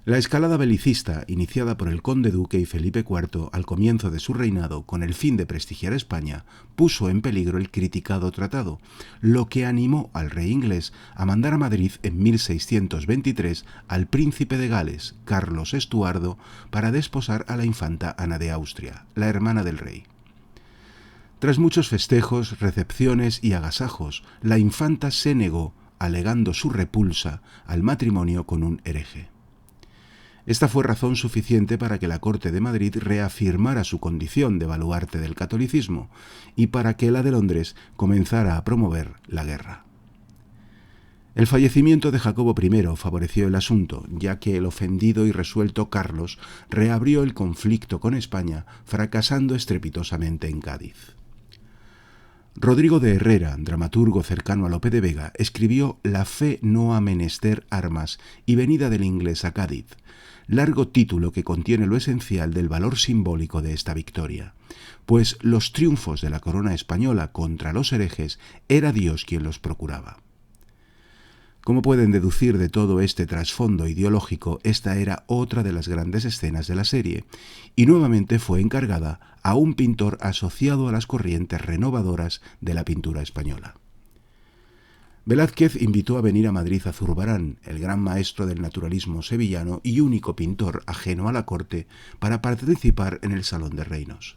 La escalada belicista, iniciada por el conde duque y Felipe IV al comienzo de su reinado con el fin de prestigiar a España, puso en peligro el criticado tratado, lo que animó al rey inglés a mandar a Madrid en 1623 al príncipe de Gales, Carlos Estuardo, para desposar a la infanta Ana de Austria, la hermana del rey. Tras muchos festejos, recepciones y agasajos, la infanta se negó, alegando su repulsa al matrimonio con un hereje. Esta fue razón suficiente para que la corte de Madrid reafirmara su condición de baluarte del catolicismo y para que la de Londres comenzara a promover la guerra. El fallecimiento de Jacobo I favoreció el asunto, ya que el ofendido y resuelto Carlos reabrió el conflicto con España, fracasando estrepitosamente en Cádiz. Rodrigo de Herrera, dramaturgo cercano a Lope de Vega, escribió La fe no ha menester armas y venida del inglés a Cádiz, largo título que contiene lo esencial del valor simbólico de esta victoria, pues los triunfos de la corona española contra los herejes era Dios quien los procuraba. Como pueden deducir de todo este trasfondo ideológico, esta era otra de las grandes escenas de la serie, y nuevamente fue encargada a un pintor asociado a las corrientes renovadoras de la pintura española. Velázquez invitó a venir a Madrid a Zurbarán, el gran maestro del naturalismo sevillano y único pintor ajeno a la corte, para participar en el Salón de Reinos.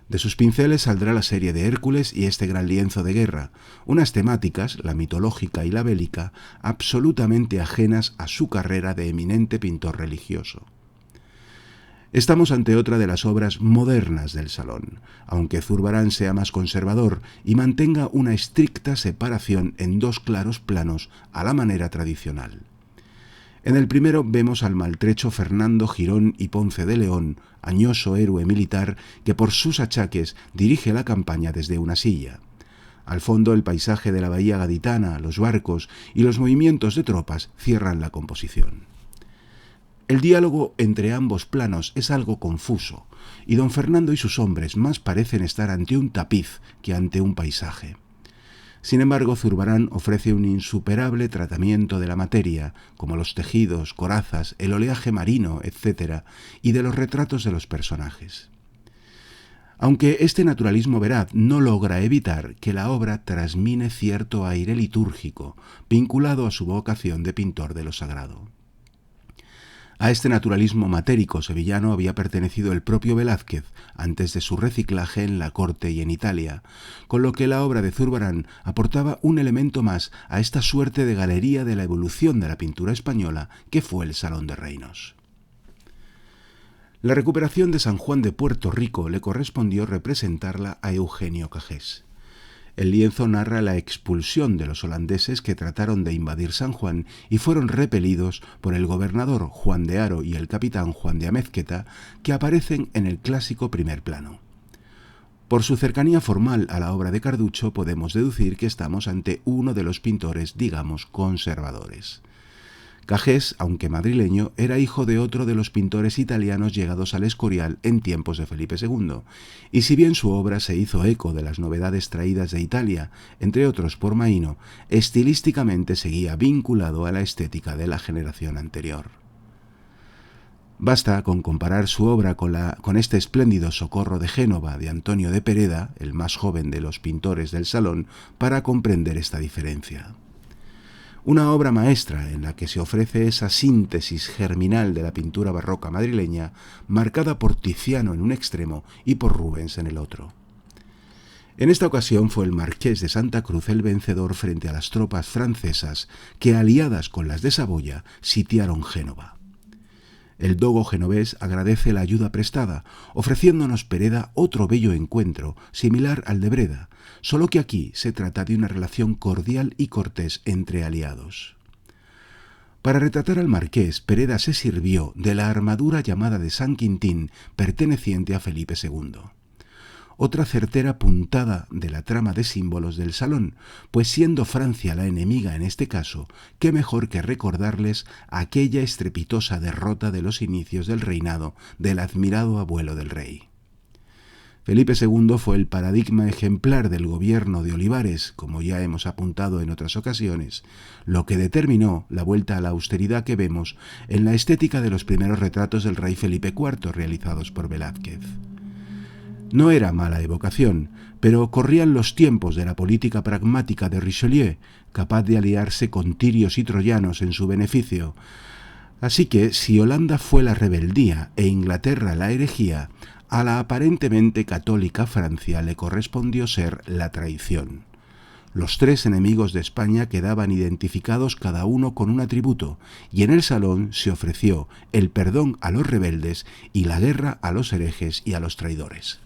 De sus pinceles saldrá la serie de Hércules y este gran lienzo de guerra, unas temáticas, la mitológica y la bélica, absolutamente ajenas a su carrera de eminente pintor religioso. Estamos ante otra de las obras modernas del Salón, aunque Zurbarán sea más conservador y mantenga una estricta separación en 2 claros planos a la manera tradicional. En el primero vemos al maltrecho Fernando Girón y Ponce de León, añoso héroe militar que por sus achaques dirige la campaña desde una silla. Al fondo el paisaje de la bahía gaditana, los barcos y los movimientos de tropas cierran la composición. El diálogo entre ambos planos es algo confuso, y don Fernando y sus hombres más parecen estar ante un tapiz que ante un paisaje. Sin embargo, Zurbarán ofrece un insuperable tratamiento de la materia, como los tejidos, corazas, el oleaje marino, etc., y de los retratos de los personajes. Aunque este naturalismo veraz no logra evitar que la obra trasmine cierto aire litúrgico, vinculado a su vocación de pintor de lo sagrado. A este naturalismo matérico sevillano había pertenecido el propio Velázquez antes de su reciclaje en la corte y en Italia, con lo que la obra de Zurbarán aportaba un elemento más a esta suerte de galería de la evolución de la pintura española que fue el Salón de Reinos. La recuperación de San Juan de Puerto Rico le correspondió representarla a Eugenio Cajés. El lienzo narra la expulsión de los holandeses que trataron de invadir San Juan y fueron repelidos por el gobernador Juan de Haro y el capitán Juan de Amézqueta, que aparecen en el clásico primer plano. Por su cercanía formal a la obra de Carducho podemos deducir que estamos ante uno de los pintores, digamos, conservadores. Cajés, aunque madrileño, era hijo de otro de los pintores italianos llegados al Escorial en tiempos de Felipe II, y si bien su obra se hizo eco de las novedades traídas de Italia, entre otros por Maino, estilísticamente seguía vinculado a la estética de la generación anterior. Basta con comparar su obra con este espléndido Socorro de Génova de Antonio de Pereda, el más joven de los pintores del Salón, para comprender esta diferencia. Una obra maestra en la que se ofrece esa síntesis germinal de la pintura barroca madrileña, marcada por Tiziano en un extremo y por Rubens en el otro. En esta ocasión fue el marqués de Santa Cruz el vencedor frente a las tropas francesas que, aliadas con las de Saboya, sitiaron Génova. El dogo genovés agradece la ayuda prestada, ofreciéndonos Pereda otro bello encuentro, similar al de Breda, solo que aquí se trata de una relación cordial y cortés entre aliados. Para retratar al marqués, Pereda se sirvió de la armadura llamada de San Quintín, perteneciente a Felipe II. Otra certera puntada de la trama de símbolos del Salón, pues siendo Francia la enemiga en este caso, qué mejor que recordarles aquella estrepitosa derrota de los inicios del reinado del admirado abuelo del rey. Felipe II fue el paradigma ejemplar del gobierno de Olivares, como ya hemos apuntado en otras ocasiones, lo que determinó la vuelta a la austeridad que vemos en la estética de los primeros retratos del rey Felipe IV realizados por Velázquez. No era mala evocación, pero corrían los tiempos de la política pragmática de Richelieu, capaz de aliarse con tirios y troyanos en su beneficio. Así que, si Holanda fue la rebeldía e Inglaterra la herejía, a la aparentemente católica Francia le correspondió ser la traición. Los tres enemigos de España quedaban identificados cada uno con un atributo, y en el Salón se ofreció el perdón a los rebeldes y la guerra a los herejes y a los traidores.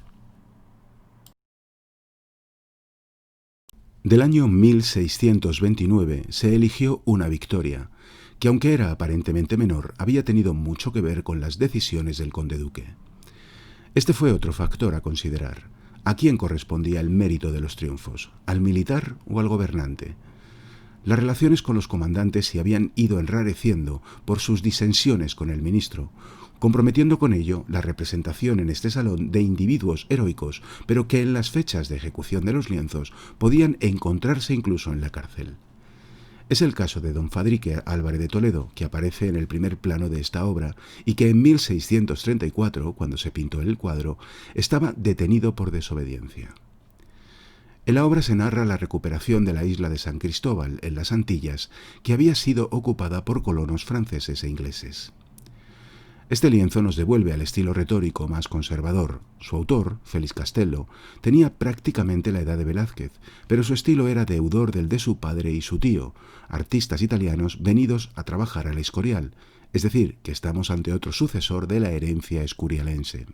Del año 1629 se eligió una victoria, que aunque era aparentemente menor, había tenido mucho que ver con las decisiones del conde duque. Este fue otro factor a considerar. ¿A quién correspondía el mérito de los triunfos? ¿Al militar o al gobernante? Las relaciones con los comandantes se habían ido enrareciendo por sus disensiones con el ministro, comprometiendo con ello la representación en este salón de individuos heroicos, pero que en las fechas de ejecución de los lienzos podían encontrarse incluso en la cárcel. Es el caso de don Fadrique Álvarez de Toledo, que aparece en el primer plano de esta obra y que en 1634, cuando se pintó el cuadro, estaba detenido por desobediencia. En la obra se narra la recuperación de la isla de San Cristóbal, en las Antillas, que había sido ocupada por colonos franceses e ingleses. Este lienzo nos devuelve al estilo retórico más conservador. Su autor, Félix Castello, tenía prácticamente la edad de Velázquez, pero su estilo era deudor del de su padre y su tío, artistas italianos venidos a trabajar al Escorial, es decir, que estamos ante otro sucesor de la herencia escurialense.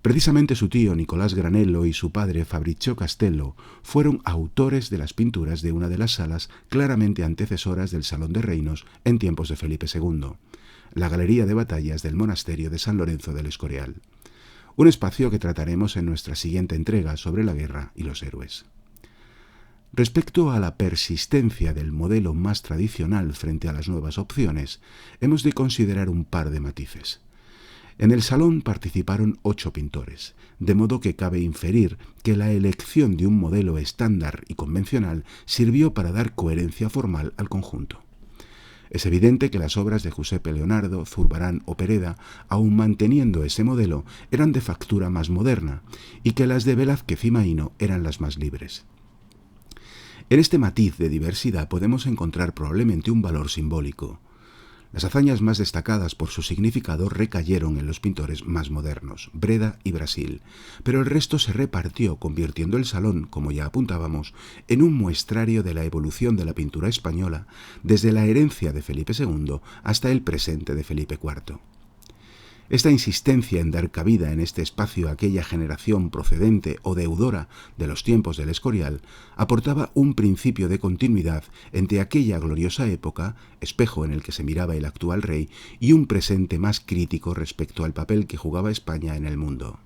Precisamente su tío Nicolás Granello y su padre Fabrizio Castello fueron autores de las pinturas de una de las salas claramente antecesoras del Salón de Reinos en tiempos de Felipe II, la Galería de Batallas del Monasterio de San Lorenzo del Escorial, un espacio que trataremos en nuestra siguiente entrega sobre la guerra y los héroes. Respecto a la persistencia del modelo más tradicional frente a las nuevas opciones, hemos de considerar un par de matices. En el Salón participaron 8 pintores, de modo que cabe inferir que la elección de un modelo estándar y convencional sirvió para dar coherencia formal al conjunto. Es evidente que las obras de Giuseppe Leonardo, Zurbarán o Pereda, aun manteniendo ese modelo, eran de factura más moderna, y que las de Velázquez y Maíno eran las más libres. En este matiz de diversidad podemos encontrar probablemente un valor simbólico. Las hazañas más destacadas por su significado recayeron en los pintores más modernos, Breda y Brasil, pero el resto se repartió, convirtiendo el Salón, como ya apuntábamos, en un muestrario de la evolución de la pintura española, desde la herencia de Felipe II hasta el presente de Felipe IV. Esta insistencia en dar cabida en este espacio a aquella generación procedente o deudora de los tiempos del Escorial aportaba un principio de continuidad entre aquella gloriosa época, espejo en el que se miraba el actual rey, y un presente más crítico respecto al papel que jugaba España en el mundo.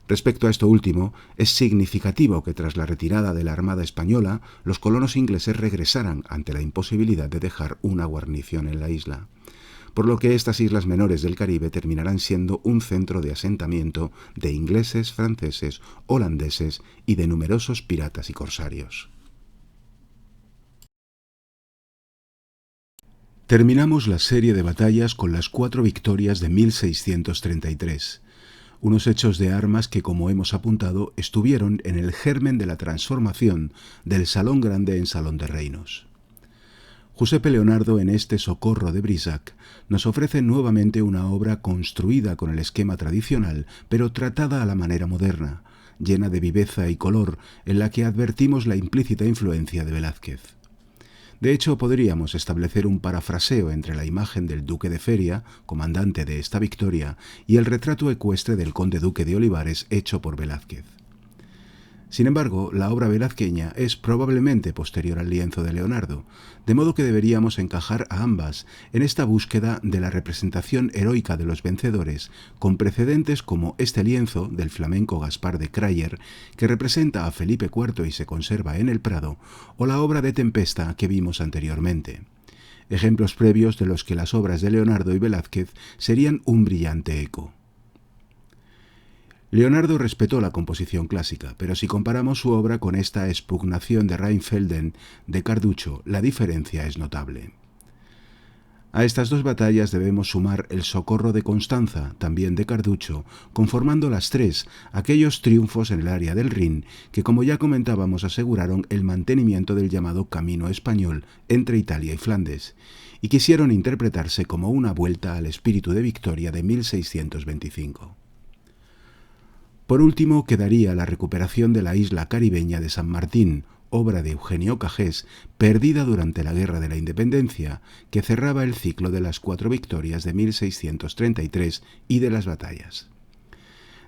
Respecto a esto último, es significativo que tras la retirada de la Armada española, los colonos ingleses regresaran ante la imposibilidad de dejar una guarnición en la isla, por lo que estas islas menores del Caribe terminarán siendo un centro de asentamiento de ingleses, franceses, holandeses y de numerosos piratas y corsarios. Terminamos la serie de batallas con las 4 victorias de 1633, unos hechos de armas que, como hemos apuntado, estuvieron en el germen de la transformación del Salón Grande en Salón de Reinos. Giuseppe Leonardo, en este Socorro de Brissac, nos ofrece nuevamente una obra construida con el esquema tradicional, pero tratada a la manera moderna, llena de viveza y color, en la que advertimos la implícita influencia de Velázquez. De hecho, podríamos establecer un parafraseo entre la imagen del duque de Feria, comandante de esta victoria, y el retrato ecuestre del conde duque de Olivares hecho por Velázquez. Sin embargo, la obra velazqueña es probablemente posterior al lienzo de Leonardo, de modo que deberíamos encajar a ambas en esta búsqueda de la representación heroica de los vencedores, con precedentes como este lienzo del flamenco Gaspar de Crayer, que representa a Felipe IV y se conserva en el Prado, o la obra de Tempesta que vimos anteriormente. Ejemplos previos de los que las obras de Leonardo y Velázquez serían un brillante eco. Leonardo respetó la composición clásica, pero si comparamos su obra con esta expugnación de Rheinfelden de Carducho, la diferencia es notable. A estas dos batallas debemos sumar el Socorro de Constanza, también de Carducho, conformando las tres aquellos triunfos en el área del Rin que, como ya comentábamos, aseguraron el mantenimiento del llamado Camino Español entre Italia y Flandes, y quisieron interpretarse como una vuelta al espíritu de victoria de 1625. Por último, quedaría la recuperación de la isla caribeña de San Martín, obra de Eugenio Cajés, perdida durante la Guerra de la Independencia, que cerraba el ciclo de las 4 victorias de 1633 y de las batallas.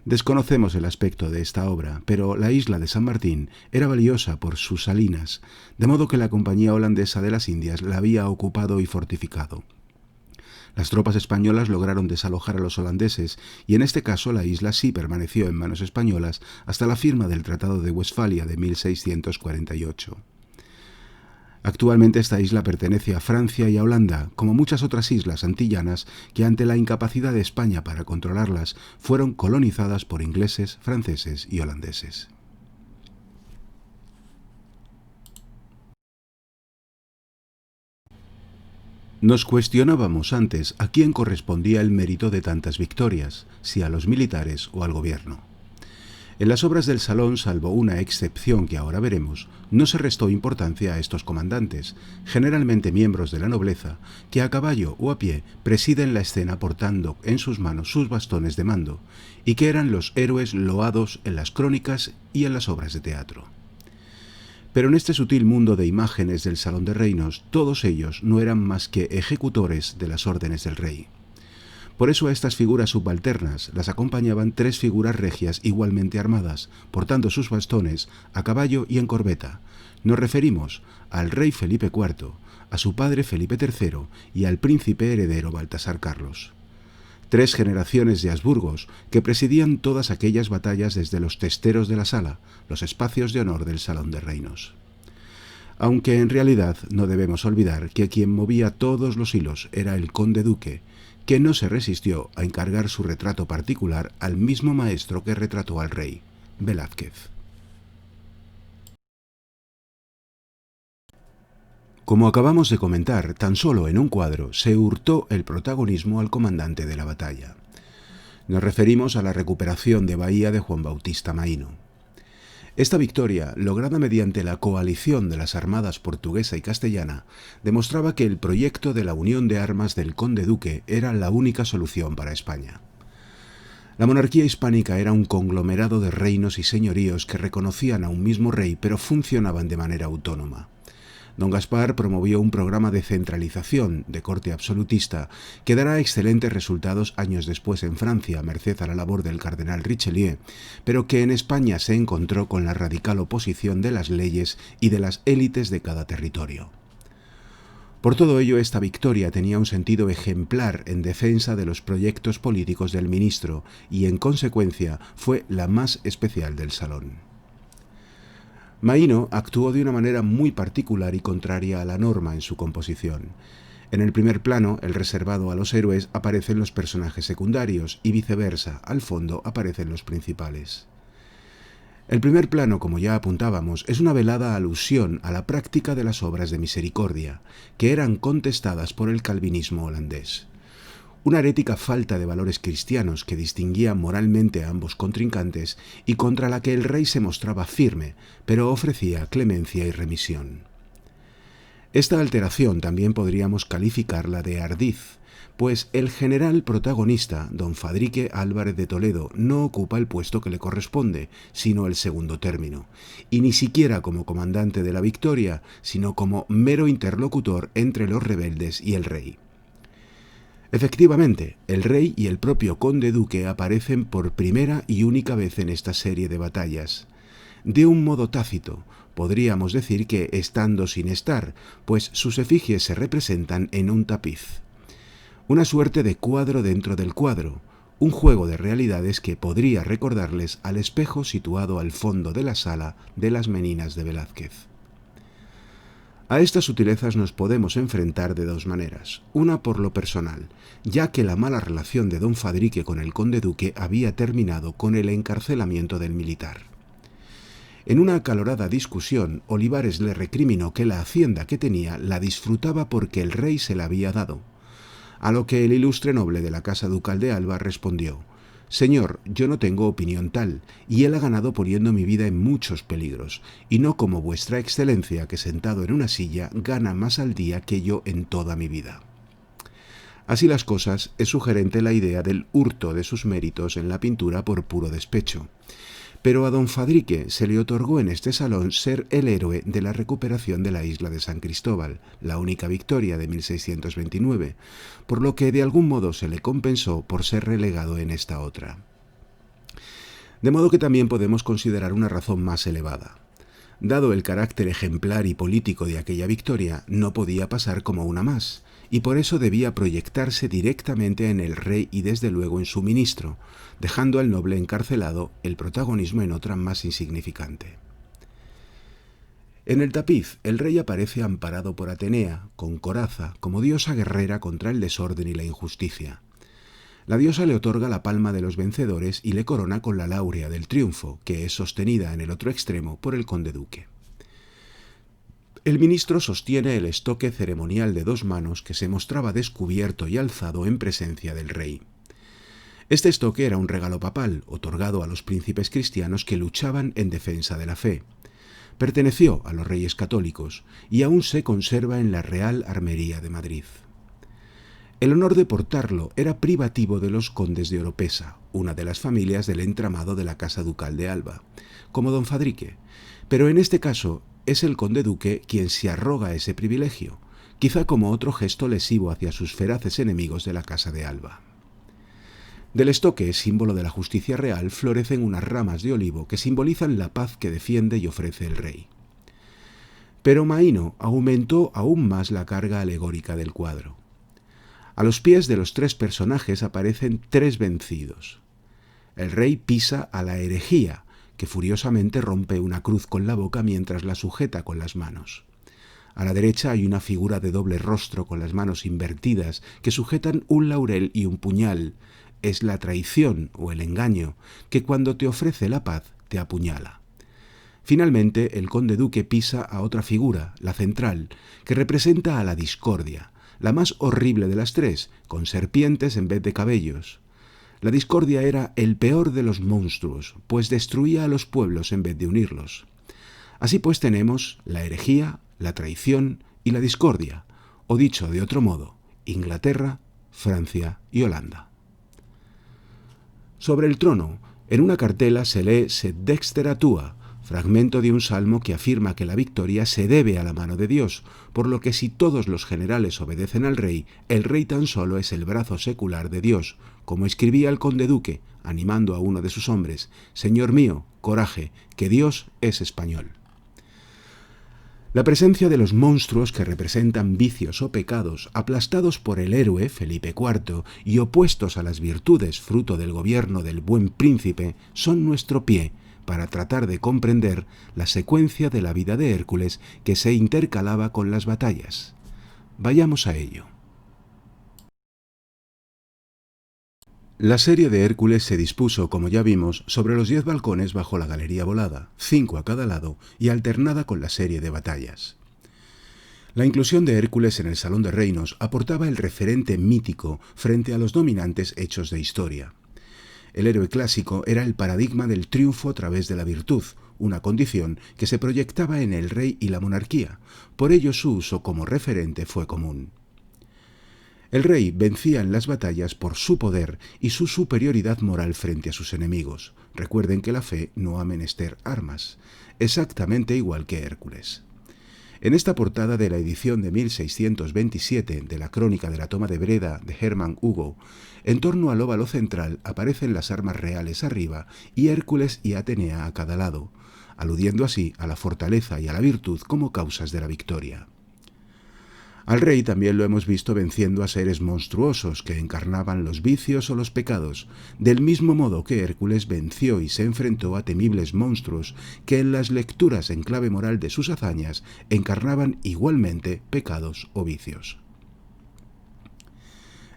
Desconocemos el aspecto de esta obra, pero la isla de San Martín era valiosa por sus salinas, de modo que la Compañía Holandesa de las Indias la había ocupado y fortificado. Las tropas españolas lograron desalojar a los holandeses y en este caso la isla sí permaneció en manos españolas hasta la firma del Tratado de Westfalia de 1648. Actualmente esta isla pertenece a Francia y a Holanda, como muchas otras islas antillanas que ante la incapacidad de España para controlarlas fueron colonizadas por ingleses, franceses y holandeses. Nos cuestionábamos antes a quién correspondía el mérito de tantas victorias, si a los militares o al gobierno. En las obras del Salón, salvo una excepción que ahora veremos, no se restó importancia a estos comandantes, generalmente miembros de la nobleza, que a caballo o a pie presiden la escena portando en sus manos sus bastones de mando, y que eran los héroes loados en las crónicas y en las obras de teatro. Pero en este sutil mundo de imágenes del Salón de Reinos, todos ellos no eran más que ejecutores de las órdenes del rey. Por eso a estas figuras subalternas las acompañaban 3 figuras regias igualmente armadas, portando sus bastones a caballo y en corbeta. Nos referimos al rey Felipe IV, a su padre Felipe III y al príncipe heredero Baltasar Carlos. 3 generaciones de Habsburgos que presidían todas aquellas batallas desde los testeros de la sala, los espacios de honor del Salón de Reinos. Aunque en realidad no debemos olvidar que quien movía todos los hilos era el conde duque, que no se resistió a encargar su retrato particular al mismo maestro que retrató al rey, Velázquez. Como acabamos de comentar, tan solo en un cuadro se hurtó el protagonismo al comandante de la batalla. Nos referimos a la recuperación de Bahía de Juan Bautista Maíno. Esta victoria, lograda mediante la coalición de las armadas portuguesa y castellana, demostraba que el proyecto de la unión de armas del conde duque era la única solución para España. La monarquía hispánica era un conglomerado de reinos y señoríos que reconocían a un mismo rey pero funcionaban de manera autónoma. Don Gaspar promovió un programa de centralización de corte absolutista que dará excelentes resultados años después en Francia, merced a la labor del cardenal Richelieu, pero que en España se encontró con la radical oposición de las leyes y de las élites de cada territorio. Por todo ello, esta victoria tenía un sentido ejemplar en defensa de los proyectos políticos del ministro y, en consecuencia, fue la más especial del Salón. Maíno actuó de una manera muy particular y contraria a la norma en su composición. En el primer plano, el reservado a los héroes, aparecen los personajes secundarios y viceversa, al fondo aparecen los principales. El primer plano, como ya apuntábamos, es una velada alusión a la práctica de las obras de misericordia, que eran contestadas por el calvinismo holandés. Una herética falta de valores cristianos que distinguía moralmente a ambos contrincantes y contra la que el rey se mostraba firme, pero ofrecía clemencia y remisión. Esta alteración también podríamos calificarla de ardiz, pues el general protagonista, don Fadrique Álvarez de Toledo, no ocupa el puesto que le corresponde, sino el segundo término, y ni siquiera como comandante de la victoria, sino como mero interlocutor entre los rebeldes y el rey. Efectivamente, el rey y el propio conde duque aparecen por primera y única vez en esta serie de batallas. De un modo tácito, podríamos decir que estando sin estar, pues sus efigies se representan en un tapiz. Una suerte de cuadro dentro del cuadro, un juego de realidades que podría recordarles al espejo situado al fondo de la sala de las Meninas de Velázquez. A estas sutilezas nos podemos enfrentar de dos maneras. Una por lo personal, ya que la mala relación de don Fadrique con el conde duque había terminado con el encarcelamiento del militar. En una acalorada discusión, Olivares le recriminó que la hacienda que tenía la disfrutaba porque el rey se la había dado, a lo que el ilustre noble de la casa ducal de Alba respondió: «Señor, yo no tengo opinión tal, y él ha ganado poniendo mi vida en muchos peligros, y no como vuestra excelencia, que sentado en una silla gana más al día que yo en toda mi vida». Así las cosas, es sugerente la idea del hurto de sus méritos en la pintura por puro despecho. Pero a don Fadrique se le otorgó en este salón ser el héroe de la recuperación de la isla de San Cristóbal, la única victoria de 1629, por lo que de algún modo se le compensó por ser relegado en esta otra. De modo que también podemos considerar una razón más elevada. Dado el carácter ejemplar y político de aquella victoria, no podía pasar como una más, y por eso debía proyectarse directamente en el rey y desde luego en su ministro, dejando al noble encarcelado, el protagonismo en otra más insignificante. En el tapiz, el rey aparece amparado por Atenea, con coraza, como diosa guerrera contra el desorden y la injusticia. La diosa le otorga la palma de los vencedores y le corona con la láurea del triunfo, que es sostenida en el otro extremo por el conde duque. El ministro sostiene el estoque ceremonial de dos manos que se mostraba descubierto y alzado en presencia del rey. Este estoque era un regalo papal, otorgado a los príncipes cristianos que luchaban en defensa de la fe. Perteneció a los reyes católicos y aún se conserva en la Real Armería de Madrid. El honor de portarlo era privativo de los condes de Oropesa, una de las familias del entramado de la casa ducal de Alba, como don Fadrique, pero en este caso es el conde duque quien se arroga ese privilegio, quizá como otro gesto lesivo hacia sus feraces enemigos de la casa de Alba. Del estoque, símbolo de la justicia real, florecen unas ramas de olivo que simbolizan la paz que defiende y ofrece el rey. Pero Maíno aumentó aún más la carga alegórica del cuadro. A los pies de los tres personajes aparecen tres vencidos. El rey pisa a la herejía, que furiosamente rompe una cruz con la boca mientras la sujeta con las manos. A la derecha hay una figura de doble rostro con las manos invertidas que sujetan un laurel y un puñal. Es la traición o el engaño que cuando te ofrece la paz te apuñala. Finalmente, el conde duque pisa a otra figura, la central, que representa a la discordia, la más horrible de las tres, con serpientes en vez de cabellos. La discordia era el peor de los monstruos, pues destruía a los pueblos en vez de unirlos. Así pues tenemos la herejía, la traición y la discordia, o dicho de otro modo, Inglaterra, Francia y Holanda. Sobre el trono, en una cartela se lee Sed dextera tua, fragmento de un salmo que afirma que la victoria se debe a la mano de Dios, por lo que si todos los generales obedecen al rey, el rey tan solo es el brazo secular de Dios, como escribía el conde duque, animando a uno de sus hombres: «Señor mío, coraje, que Dios es español». La presencia de los monstruos que representan vicios o pecados aplastados por el héroe Felipe IV y opuestos a las virtudes fruto del gobierno del buen príncipe son nuestro pie para tratar de comprender la secuencia de la vida de Hércules que se intercalaba con las batallas. Vayamos a ello. La serie de Hércules se dispuso, como ya vimos, sobre los 10 balcones bajo la galería volada, 5 a cada lado y alternada con la serie de batallas. La inclusión de Hércules en el Salón de Reinos aportaba el referente mítico frente a los dominantes hechos de historia. El héroe clásico era el paradigma del triunfo a través de la virtud, una condición que se proyectaba en el rey y la monarquía, por ello su uso como referente fue común. El rey vencía en las batallas por su poder y su superioridad moral frente a sus enemigos. Recuerden que la fe no ha menester armas, exactamente igual que Hércules. En esta portada de la edición de 1627 de la Crónica de la Toma de Breda de Hermann Hugo, en torno al óvalo central aparecen las armas reales arriba y Hércules y Atenea a cada lado, aludiendo así a la fortaleza y a la virtud como causas de la victoria. Al rey también lo hemos visto venciendo a seres monstruosos que encarnaban los vicios o los pecados, del mismo modo que Hércules venció y se enfrentó a temibles monstruos que en las lecturas en clave moral de sus hazañas encarnaban igualmente pecados o vicios.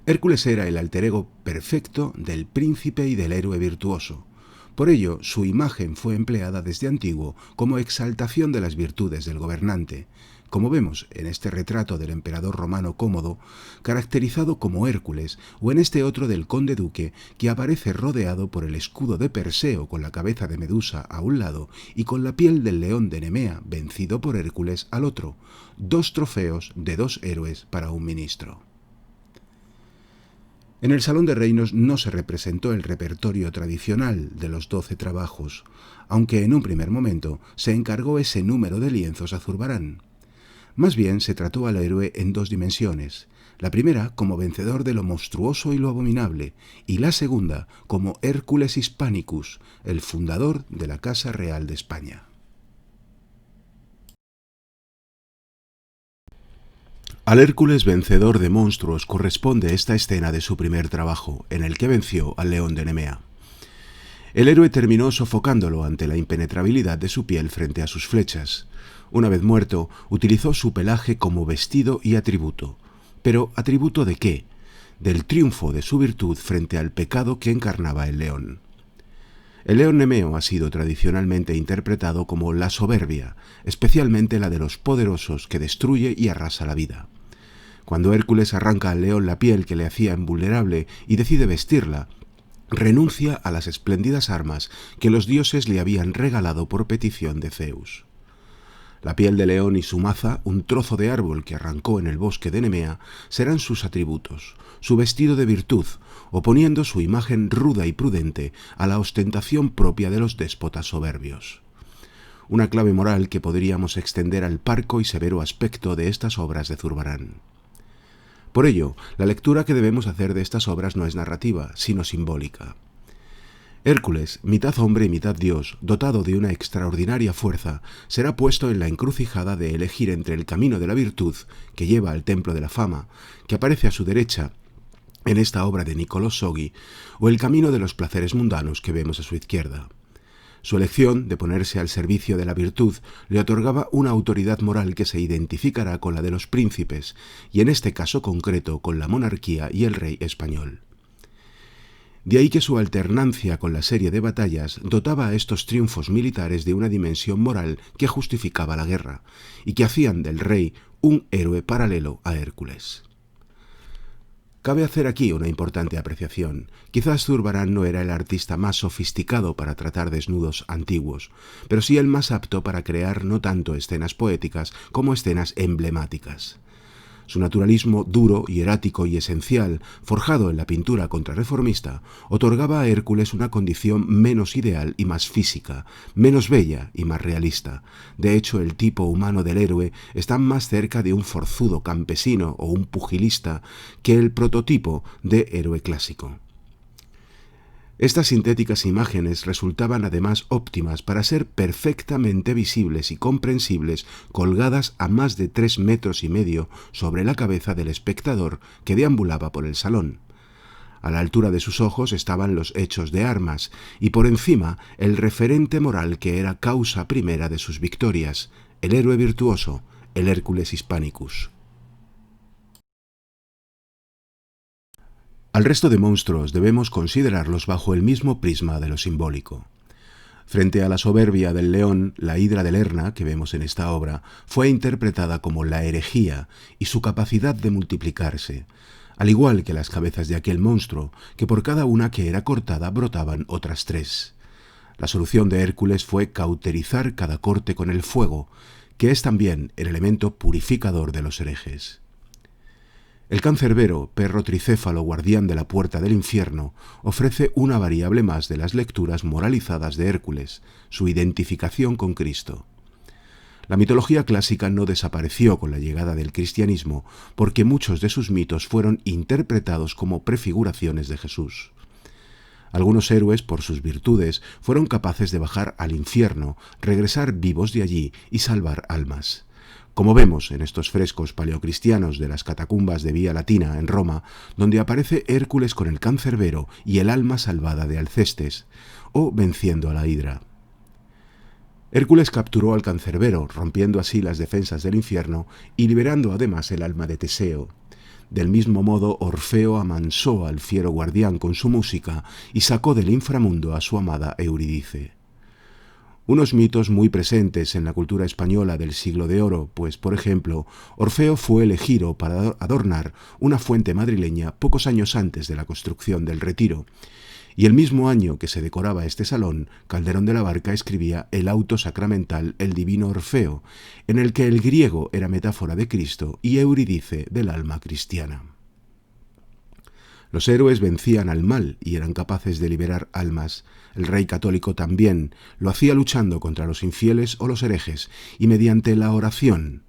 Hércules era el alter ego perfecto del príncipe y del héroe virtuoso. Por ello, su imagen fue empleada desde antiguo como exaltación de las virtudes del gobernante, como vemos en este retrato del emperador romano Cómodo, caracterizado como Hércules, o en este otro del conde duque, que aparece rodeado por el escudo de Perseo con la cabeza de Medusa a un lado y con la piel del león de Nemea, vencido por Hércules, al otro, 2 trofeos de 2 héroes para un ministro. En el Salón de Reinos no se representó el repertorio tradicional de los 12 trabajos, aunque en un primer momento se encargó ese número de lienzos a Zurbarán. Más bien se trató al héroe en 2 dimensiones, la primera como vencedor de lo monstruoso y lo abominable, y la segunda como Hércules Hispanicus, el fundador de la Casa Real de España. Al Hércules vencedor de monstruos corresponde esta escena de su primer trabajo, en el que venció al león de Nemea. El héroe terminó sofocándolo ante la impenetrabilidad de su piel frente a sus flechas. Una vez muerto, utilizó su pelaje como vestido y atributo. ¿Pero atributo de qué? Del triunfo de su virtud frente al pecado que encarnaba el león. El león nemeo ha sido tradicionalmente interpretado como la soberbia, especialmente la de los poderosos que destruye y arrasa la vida. Cuando Hércules arranca al león la piel que le hacía invulnerable y decide vestirla, renuncia a las espléndidas armas que los dioses le habían regalado por petición de Zeus. La piel de león y su maza, un trozo de árbol que arrancó en el bosque de Nemea, serán sus atributos, su vestido de virtud, oponiendo su imagen ruda y prudente a la ostentación propia de los déspotas soberbios. Una clave moral que podríamos extender al parco y severo aspecto de estas obras de Zurbarán. Por ello, la lectura que debemos hacer de estas obras no es narrativa, sino simbólica. Hércules, mitad hombre y mitad dios, dotado de una extraordinaria fuerza, será puesto en la encrucijada de elegir entre el camino de la virtud, que lleva al templo de la fama, que aparece a su derecha en esta obra de Niccolò Soghi, o el camino de los placeres mundanos que vemos a su izquierda. Su elección de ponerse al servicio de la virtud le otorgaba una autoridad moral que se identificará con la de los príncipes, y en este caso concreto con la monarquía y el rey español. De ahí que su alternancia con la serie de batallas dotaba a estos triunfos militares de una dimensión moral que justificaba la guerra, y que hacían del rey un héroe paralelo a Hércules. Cabe hacer aquí una importante apreciación. Quizás Zurbarán no era el artista más sofisticado para tratar desnudos antiguos, pero sí el más apto para crear no tanto escenas poéticas como escenas emblemáticas. Su naturalismo duro, hierático y esencial, forjado en la pintura contrarreformista, otorgaba a Hércules una condición menos ideal y más física, menos bella y más realista. De hecho, el tipo humano del héroe está más cerca de un forzudo campesino o un pugilista que el prototipo de héroe clásico. Estas sintéticas imágenes resultaban además óptimas para ser perfectamente visibles y comprensibles colgadas a más de 3,5 metros sobre la cabeza del espectador que deambulaba por el salón. A la altura de sus ojos estaban los hechos de armas y por encima el referente moral que era causa primera de sus victorias, el héroe virtuoso, el Hércules Hispanicus. Al resto de monstruos debemos considerarlos bajo el mismo prisma de lo simbólico. Frente a la soberbia del león, la hidra de Lerna, que vemos en esta obra, fue interpretada como la herejía y su capacidad de multiplicarse, al igual que las cabezas de aquel monstruo, que por cada una que era cortada brotaban otras 3. La solución de Hércules fue cauterizar cada corte con el fuego, que es también el elemento purificador de los herejes. El cancerbero, perro tricéfalo guardián de la puerta del infierno, ofrece una variable más de las lecturas moralizadas de Hércules, su identificación con Cristo. La mitología clásica no desapareció con la llegada del cristianismo, porque muchos de sus mitos fueron interpretados como prefiguraciones de Jesús. Algunos héroes, por sus virtudes, fueron capaces de bajar al infierno, regresar vivos de allí y salvar almas. Como vemos en estos frescos paleocristianos de las catacumbas de Vía Latina en Roma, donde aparece Hércules con el cancerbero y el alma salvada de Alcestes, o venciendo a la hidra. Hércules capturó al cancerbero, rompiendo así las defensas del infierno y liberando además el alma de Teseo. Del mismo modo, Orfeo amansó al fiero guardián con su música y sacó del inframundo a su amada Eurídice. Unos mitos muy presentes en la cultura española del Siglo de Oro, pues, por ejemplo, Orfeo fue elegido para adornar una fuente madrileña pocos años antes de la construcción del Retiro, y el mismo año que se decoraba este salón, Calderón de la Barca escribía el auto sacramental El Divino Orfeo, en el que el griego era metáfora de Cristo y Eurídice del alma cristiana. Los héroes vencían al mal y eran capaces de liberar almas. El rey católico también lo hacía luchando contra los infieles o los herejes y mediante la oración.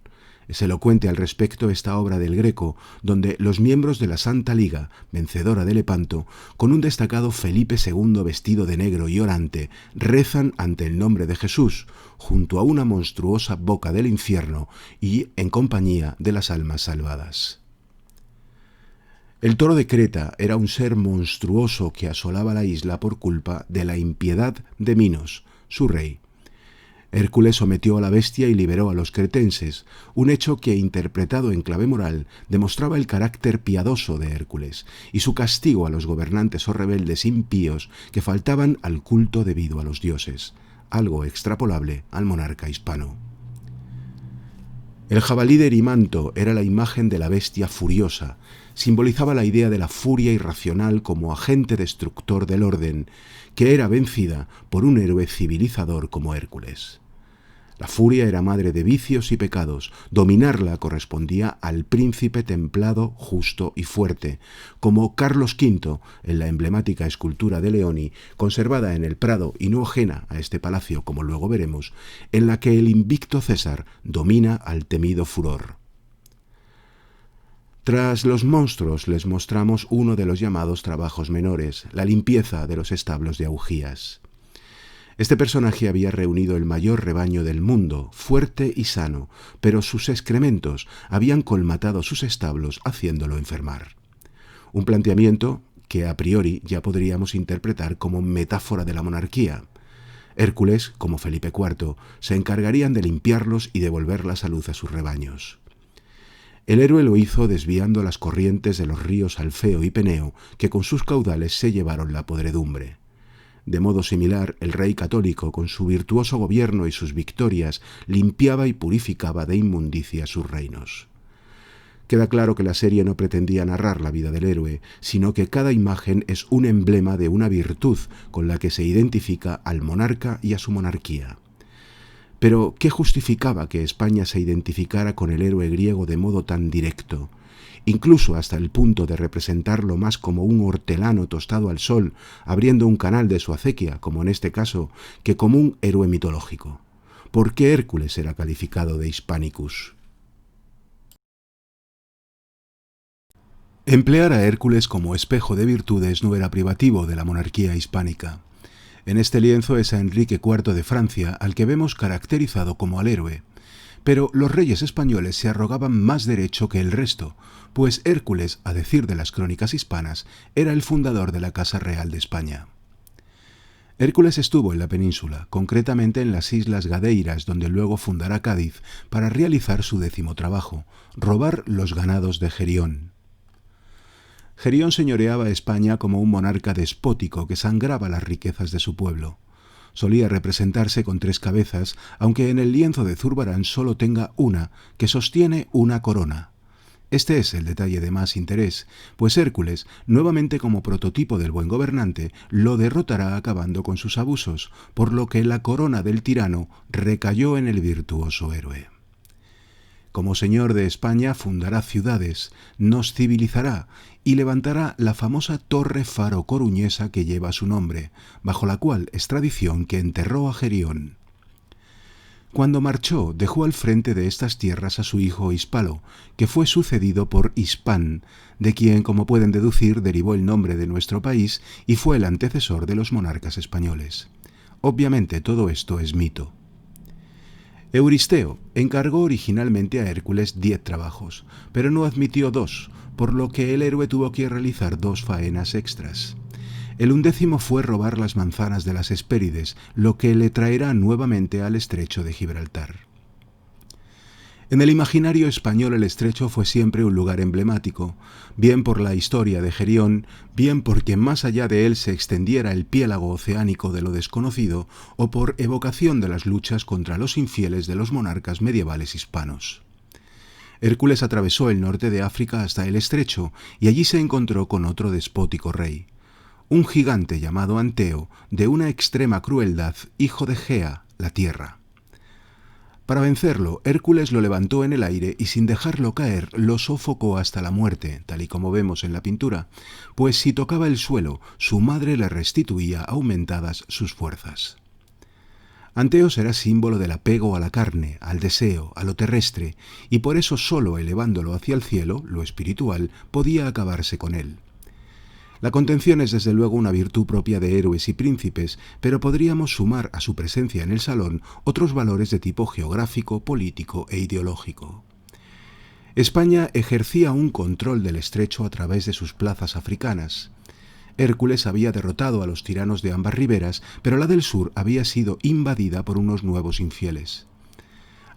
Es elocuente al respecto esta obra del Greco, donde los miembros de la Santa Liga, vencedora de Lepanto, con un destacado Felipe II vestido de negro y orante, rezan ante el nombre de Jesús, junto a una monstruosa boca del infierno y en compañía de las almas salvadas. El toro de Creta era un ser monstruoso que asolaba la isla por culpa de la impiedad de Minos, su rey. Hércules sometió a la bestia y liberó a los cretenses, un hecho que, interpretado en clave moral, demostraba el carácter piadoso de Hércules y su castigo a los gobernantes o rebeldes impíos que faltaban al culto debido a los dioses, algo extrapolable al monarca hispano. El jabalí de Erimanto era la imagen de la bestia furiosa, simbolizaba la idea de la furia irracional como agente destructor del orden, que era vencida por un héroe civilizador como Hércules. La furia era madre de vicios y pecados, dominarla correspondía al príncipe templado, justo y fuerte, como Carlos V en la emblemática escultura de Leoni, conservada en el Prado y no ajena a este palacio, como luego veremos, en la que el invicto César domina al temido furor. Tras los monstruos les mostramos uno de los llamados trabajos menores, la limpieza de los establos de Augías. Este personaje había reunido el mayor rebaño del mundo, fuerte y sano, pero sus excrementos habían colmatado sus establos haciéndolo enfermar. Un planteamiento que a priori ya podríamos interpretar como metáfora de la monarquía. Hércules, como Felipe IV, se encargarían de limpiarlos y devolver la salud a sus rebaños. El héroe lo hizo desviando las corrientes de los ríos Alfeo y Peneo, que con sus caudales se llevaron la podredumbre. De modo similar, el rey católico, con su virtuoso gobierno y sus victorias, limpiaba y purificaba de inmundicia sus reinos. Queda claro que la serie no pretendía narrar la vida del héroe, sino que cada imagen es un emblema de una virtud con la que se identifica al monarca y a su monarquía. Pero, ¿qué justificaba que España se identificara con el héroe griego de modo tan directo? Incluso hasta el punto de representarlo más como un hortelano tostado al sol, abriendo un canal de su acequia, como en este caso, que como un héroe mitológico. ¿Por qué Hércules era calificado de Hispanicus? Emplear a Hércules como espejo de virtudes no era privativo de la monarquía hispánica. En este lienzo es a Enrique IV de Francia al que vemos caracterizado como al héroe. Pero los reyes españoles se arrogaban más derecho que el resto, pues Hércules, a decir de las crónicas hispanas, era el fundador de la Casa Real de España. Hércules estuvo en la península, concretamente en las Islas Gadeiras, donde luego fundará Cádiz, para realizar su 10º trabajo, robar los ganados de Gerión. Gerión señoreaba España como un monarca despótico que sangraba las riquezas de su pueblo. Solía representarse con 3 cabezas, aunque en el lienzo de Zurbarán solo tenga una, que sostiene una corona. Este es el detalle de más interés, pues Hércules, nuevamente como prototipo del buen gobernante, lo derrotará acabando con sus abusos, por lo que la corona del tirano recayó en el virtuoso héroe. Como señor de España fundará ciudades, nos civilizará y levantará la famosa torre faro coruñesa que lleva su nombre, bajo la cual es tradición que enterró a Gerión. Cuando marchó, dejó al frente de estas tierras a su hijo Hispalo, que fue sucedido por Hispán, de quien, como pueden deducir, derivó el nombre de nuestro país y fue el antecesor de los monarcas españoles. Obviamente todo esto es mito. Euristeo encargó originalmente a Hércules 10 trabajos, pero no admitió 2, por lo que el héroe tuvo que realizar 2 faenas extras. El 11º fue robar las manzanas de las Hespérides, lo que le traerá nuevamente al estrecho de Gibraltar. En el imaginario español el estrecho fue siempre un lugar emblemático, bien por la historia de Gerión, bien porque más allá de él se extendiera el piélago oceánico de lo desconocido, o por evocación de las luchas contra los infieles de los monarcas medievales hispanos. Hércules atravesó el norte de África hasta el estrecho y allí se encontró con otro despótico rey, un gigante llamado Anteo, de una extrema crueldad, hijo de Gea, la tierra. Para vencerlo, Hércules lo levantó en el aire y sin dejarlo caer, lo sofocó hasta la muerte, tal y como vemos en la pintura, pues si tocaba el suelo, su madre le restituía aumentadas sus fuerzas. Anteo era símbolo del apego a la carne, al deseo, a lo terrestre, y por eso solo elevándolo hacia el cielo, lo espiritual, podía acabarse con él. La contención es desde luego una virtud propia de héroes y príncipes, pero podríamos sumar a su presencia en el salón otros valores de tipo geográfico, político e ideológico. España ejercía un control del estrecho a través de sus plazas africanas. Hércules había derrotado a los tiranos de ambas riberas, pero la del sur había sido invadida por unos nuevos infieles.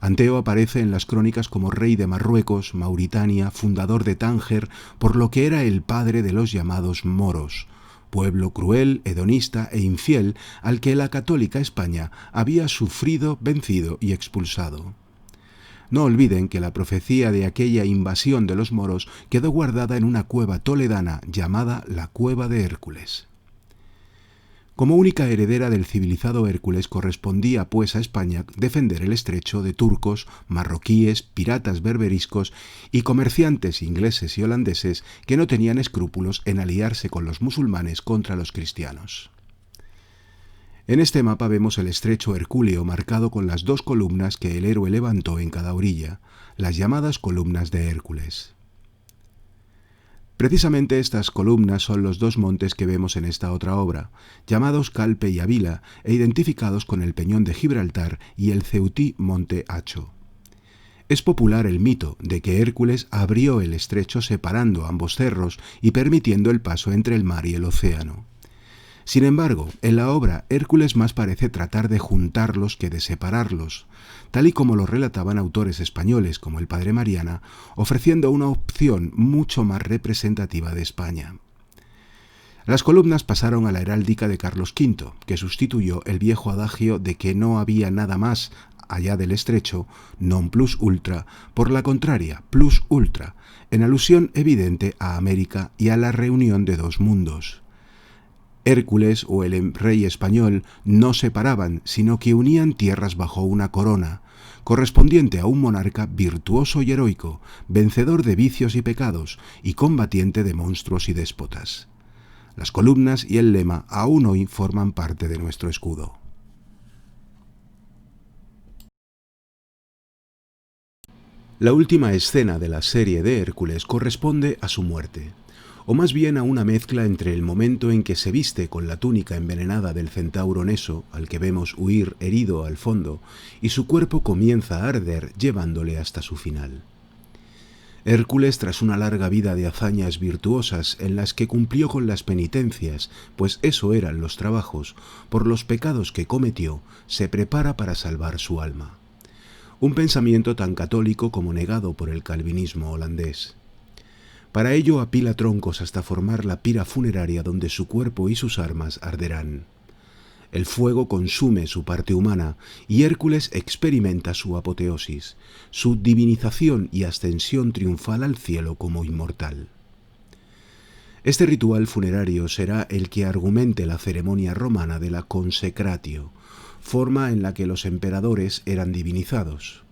Anteo aparece en las crónicas como rey de Marruecos, Mauritania, fundador de Tánger, por lo que era el padre de los llamados moros, pueblo cruel, hedonista e infiel al que la católica España había sufrido, vencido y expulsado. No olviden que la profecía de aquella invasión de los moros quedó guardada en una cueva toledana llamada la Cueva de Hércules. Como única heredera del civilizado Hércules correspondía pues a España defender el estrecho de turcos, marroquíes, piratas berberiscos y comerciantes ingleses y holandeses que no tenían escrúpulos en aliarse con los musulmanes contra los cristianos. En este mapa vemos el estrecho hercúleo marcado con las 2 columnas que el héroe levantó en cada orilla, las llamadas columnas de Hércules. Precisamente estas columnas son los 2 montes que vemos en esta otra obra, llamados Calpe y Avila e identificados con el Peñón de Gibraltar y el ceutí Monte Hacho. Es popular el mito de que Hércules abrió el estrecho separando ambos cerros y permitiendo el paso entre el mar y el océano. Sin embargo, en la obra Hércules más parece tratar de juntarlos que de separarlos, tal y como lo relataban autores españoles como el padre Mariana, ofreciendo una opción mucho más representativa de España. Las columnas pasaron a la heráldica de Carlos V, que sustituyó el viejo adagio de que no había nada más allá del estrecho, non plus ultra, por la contraria, plus ultra, en alusión evidente a América y a la reunión de 2 mundos. Hércules o el rey español no separaban, sino que unían tierras bajo una corona, correspondiente a un monarca virtuoso y heroico, vencedor de vicios y pecados, y combatiente de monstruos y déspotas. Las columnas y el lema aún hoy forman parte de nuestro escudo. La última escena de la serie de Hércules corresponde a su muerte, o más bien a una mezcla entre el momento en que se viste con la túnica envenenada del centauro Neso, al que vemos huir herido al fondo, y su cuerpo comienza a arder llevándole hasta su final. Hércules, tras una larga vida de hazañas virtuosas en las que cumplió con las penitencias, pues eso eran los trabajos, por los pecados que cometió, se prepara para salvar su alma. Un pensamiento tan católico como negado por el calvinismo holandés. Para ello apila troncos hasta formar la pira funeraria donde su cuerpo y sus armas arderán. El fuego consume su parte humana y Hércules experimenta su apoteosis, su divinización y ascensión triunfal al cielo como inmortal. Este ritual funerario será el que argumente la ceremonia romana de la consecratio, forma en la que los emperadores eran divinizados.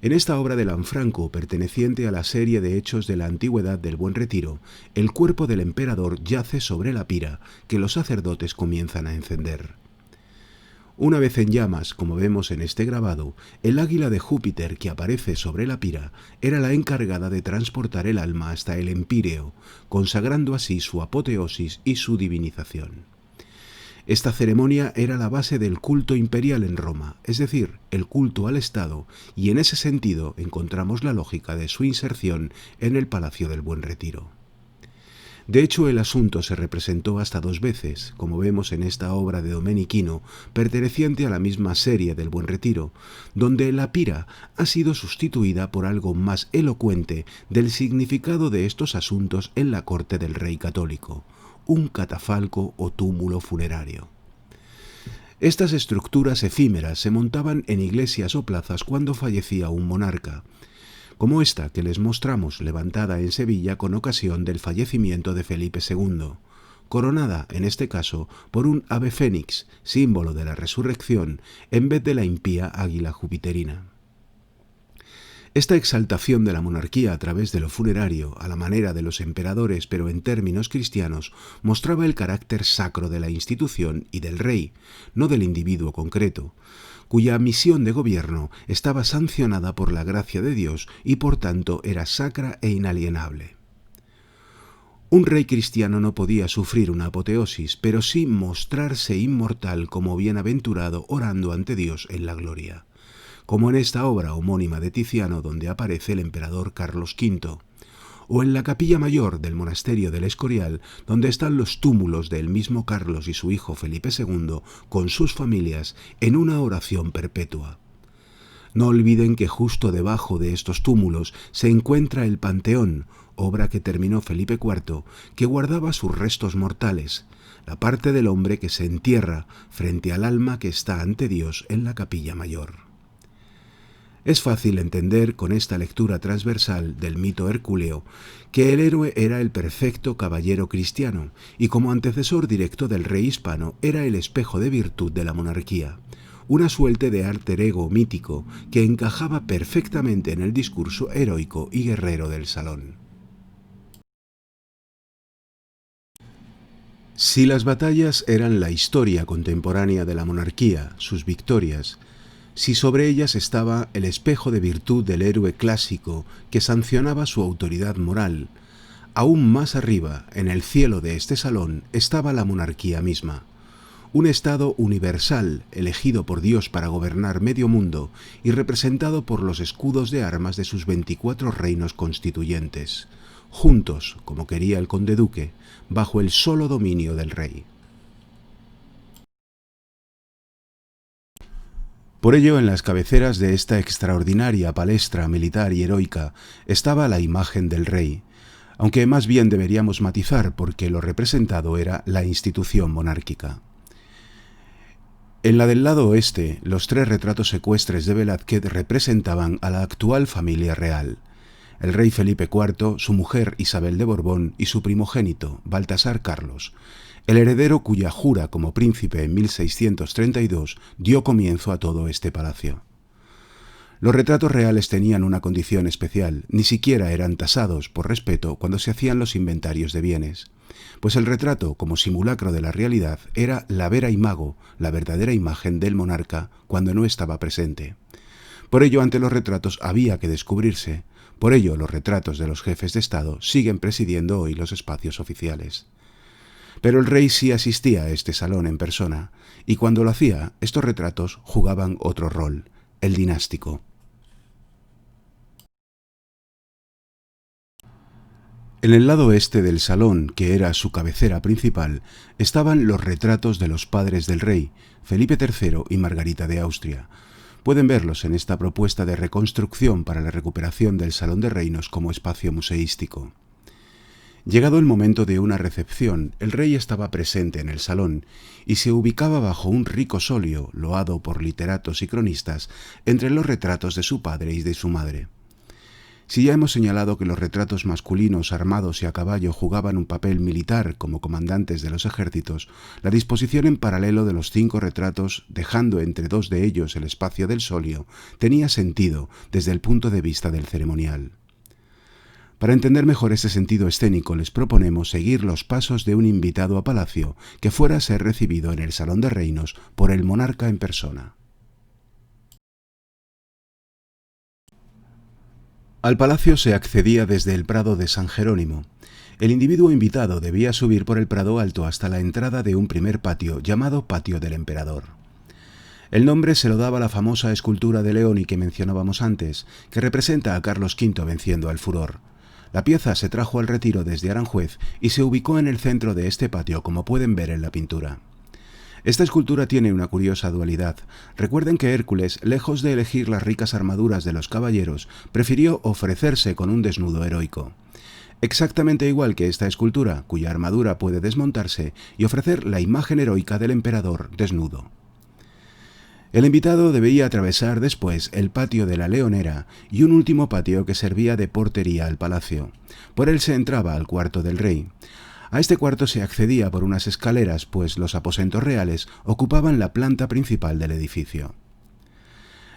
En esta obra de Lanfranco, perteneciente a la serie de hechos de la antigüedad del Buen Retiro, el cuerpo del emperador yace sobre la pira que los sacerdotes comienzan a encender. Una vez en llamas, como vemos en este grabado, el águila de Júpiter que aparece sobre la pira era la encargada de transportar el alma hasta el empíreo, consagrando así su apoteosis y su divinización. Esta ceremonia era la base del culto imperial en Roma, es decir, el culto al Estado, y en ese sentido encontramos la lógica de su inserción en el Palacio del Buen Retiro. De hecho, el asunto se representó hasta 2 veces, como vemos en esta obra de Domenichino, perteneciente a la misma serie del Buen Retiro, donde la pira ha sido sustituida por algo más elocuente del significado de estos asuntos en la corte del rey católico, un catafalco o túmulo funerario. Estas estructuras efímeras se montaban en iglesias o plazas cuando fallecía un monarca, como esta que les mostramos levantada en Sevilla con ocasión del fallecimiento de Felipe II, coronada en este caso por un ave fénix, símbolo de la resurrección, en vez de la impía águila jupiterina. Esta exaltación de la monarquía a través de lo funerario, a la manera de los emperadores pero en términos cristianos, mostraba el carácter sacro de la institución y del rey, no del individuo concreto, cuya misión de gobierno estaba sancionada por la gracia de Dios y por tanto era sacra e inalienable. Un rey cristiano no podía sufrir una apoteosis, pero sí mostrarse inmortal como bienaventurado orando ante Dios en la gloria, como en esta obra homónima de Tiziano donde aparece el emperador Carlos V, o en la capilla mayor del monasterio del Escorial, donde están los túmulos del mismo Carlos y su hijo Felipe II con sus familias en una oración perpetua. No olviden que justo debajo de estos túmulos se encuentra el Panteón, obra que terminó Felipe IV, que guardaba sus restos mortales, la parte del hombre que se entierra frente al alma que está ante Dios en la capilla mayor. Es fácil entender con esta lectura transversal del mito hercúleo que el héroe era el perfecto caballero cristiano y como antecesor directo del rey hispano era el espejo de virtud de la monarquía, una suerte de alter ego mítico que encajaba perfectamente en el discurso heroico y guerrero del salón. Si las batallas eran la historia contemporánea de la monarquía, sus victorias, si sobre ellas estaba el espejo de virtud del héroe clásico que sancionaba su autoridad moral, aún más arriba, en el cielo de este salón, estaba la monarquía misma, un estado universal elegido por Dios para gobernar medio mundo y representado por los escudos de armas de sus 24 reinos constituyentes, juntos, como quería el conde duque, bajo el solo dominio del rey. Por ello, en las cabeceras de esta extraordinaria palestra militar y heroica estaba la imagen del rey, aunque más bien deberíamos matizar porque lo representado era la institución monárquica. En la del lado oeste, los 3 retratos ecuestres de Velázquez representaban a la actual familia real: el rey Felipe IV, su mujer Isabel de Borbón y su primogénito, Baltasar Carlos, el heredero cuya jura como príncipe en 1632 dio comienzo a todo este palacio. Los retratos reales tenían una condición especial, ni siquiera eran tasados por respeto cuando se hacían los inventarios de bienes, pues el retrato, como simulacro de la realidad, era la vera imago, la verdadera imagen del monarca cuando no estaba presente. Por ello, ante los retratos había que descubrirse. Por ello, los retratos de los jefes de Estado siguen presidiendo hoy los espacios oficiales. Pero el rey sí asistía a este salón en persona, y cuando lo hacía, estos retratos jugaban otro rol, el dinástico. En el lado este del salón, que era su cabecera principal, estaban los retratos de los padres del rey, Felipe III y Margarita de Austria. Pueden verlos en esta propuesta de reconstrucción para la recuperación del Salón de Reinos como espacio museístico. Llegado el momento de una recepción, el rey estaba presente en el salón y se ubicaba bajo un rico solio, loado por literatos y cronistas, entre los retratos de su padre y de su madre. Si ya hemos señalado que los retratos masculinos armados y a caballo jugaban un papel militar como comandantes de los ejércitos, la disposición en paralelo de los 5 retratos, dejando entre 2 de ellos el espacio del solio, tenía sentido desde el punto de vista del ceremonial. Para entender mejor ese sentido escénico, les proponemos seguir los pasos de un invitado a palacio que fuera a ser recibido en el Salón de Reinos por el monarca en persona. Al palacio se accedía desde el Prado de San Jerónimo. El individuo invitado debía subir por el Prado Alto hasta la entrada de un primer patio llamado Patio del Emperador. El nombre se lo daba la famosa escultura de Leoni que mencionábamos antes, que representa a Carlos V venciendo al furor. La pieza se trajo al retiro desde Aranjuez y se ubicó en el centro de este patio, como pueden ver en la pintura. Esta escultura tiene una curiosa dualidad. Recuerden que Hércules, lejos de elegir las ricas armaduras de los caballeros, prefirió ofrecerse con un desnudo heroico. Exactamente igual que esta escultura, cuya armadura puede desmontarse y ofrecer la imagen heroica del emperador desnudo. El invitado debía atravesar después el patio de la Leonera y un último patio que servía de portería al palacio. Por él se entraba al cuarto del rey. A este cuarto se accedía por unas escaleras, pues los aposentos reales ocupaban la planta principal del edificio.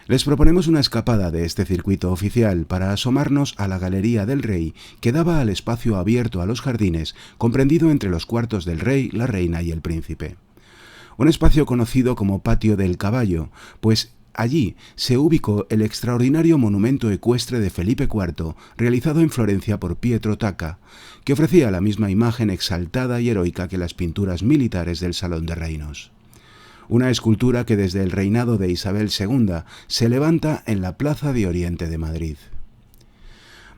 Les proponemos una escapada de este circuito oficial para asomarnos a la galería del rey que daba al espacio abierto a los jardines, comprendido entre los cuartos del rey, la reina y el príncipe. Un espacio conocido como Patio del Caballo, pues allí se ubicó el extraordinario monumento ecuestre de Felipe IV, realizado en Florencia por Pietro Tacca, que ofrecía la misma imagen exaltada y heroica que las pinturas militares del Salón de Reinos. Una escultura que desde el reinado de Isabel II se levanta en la Plaza de Oriente de Madrid.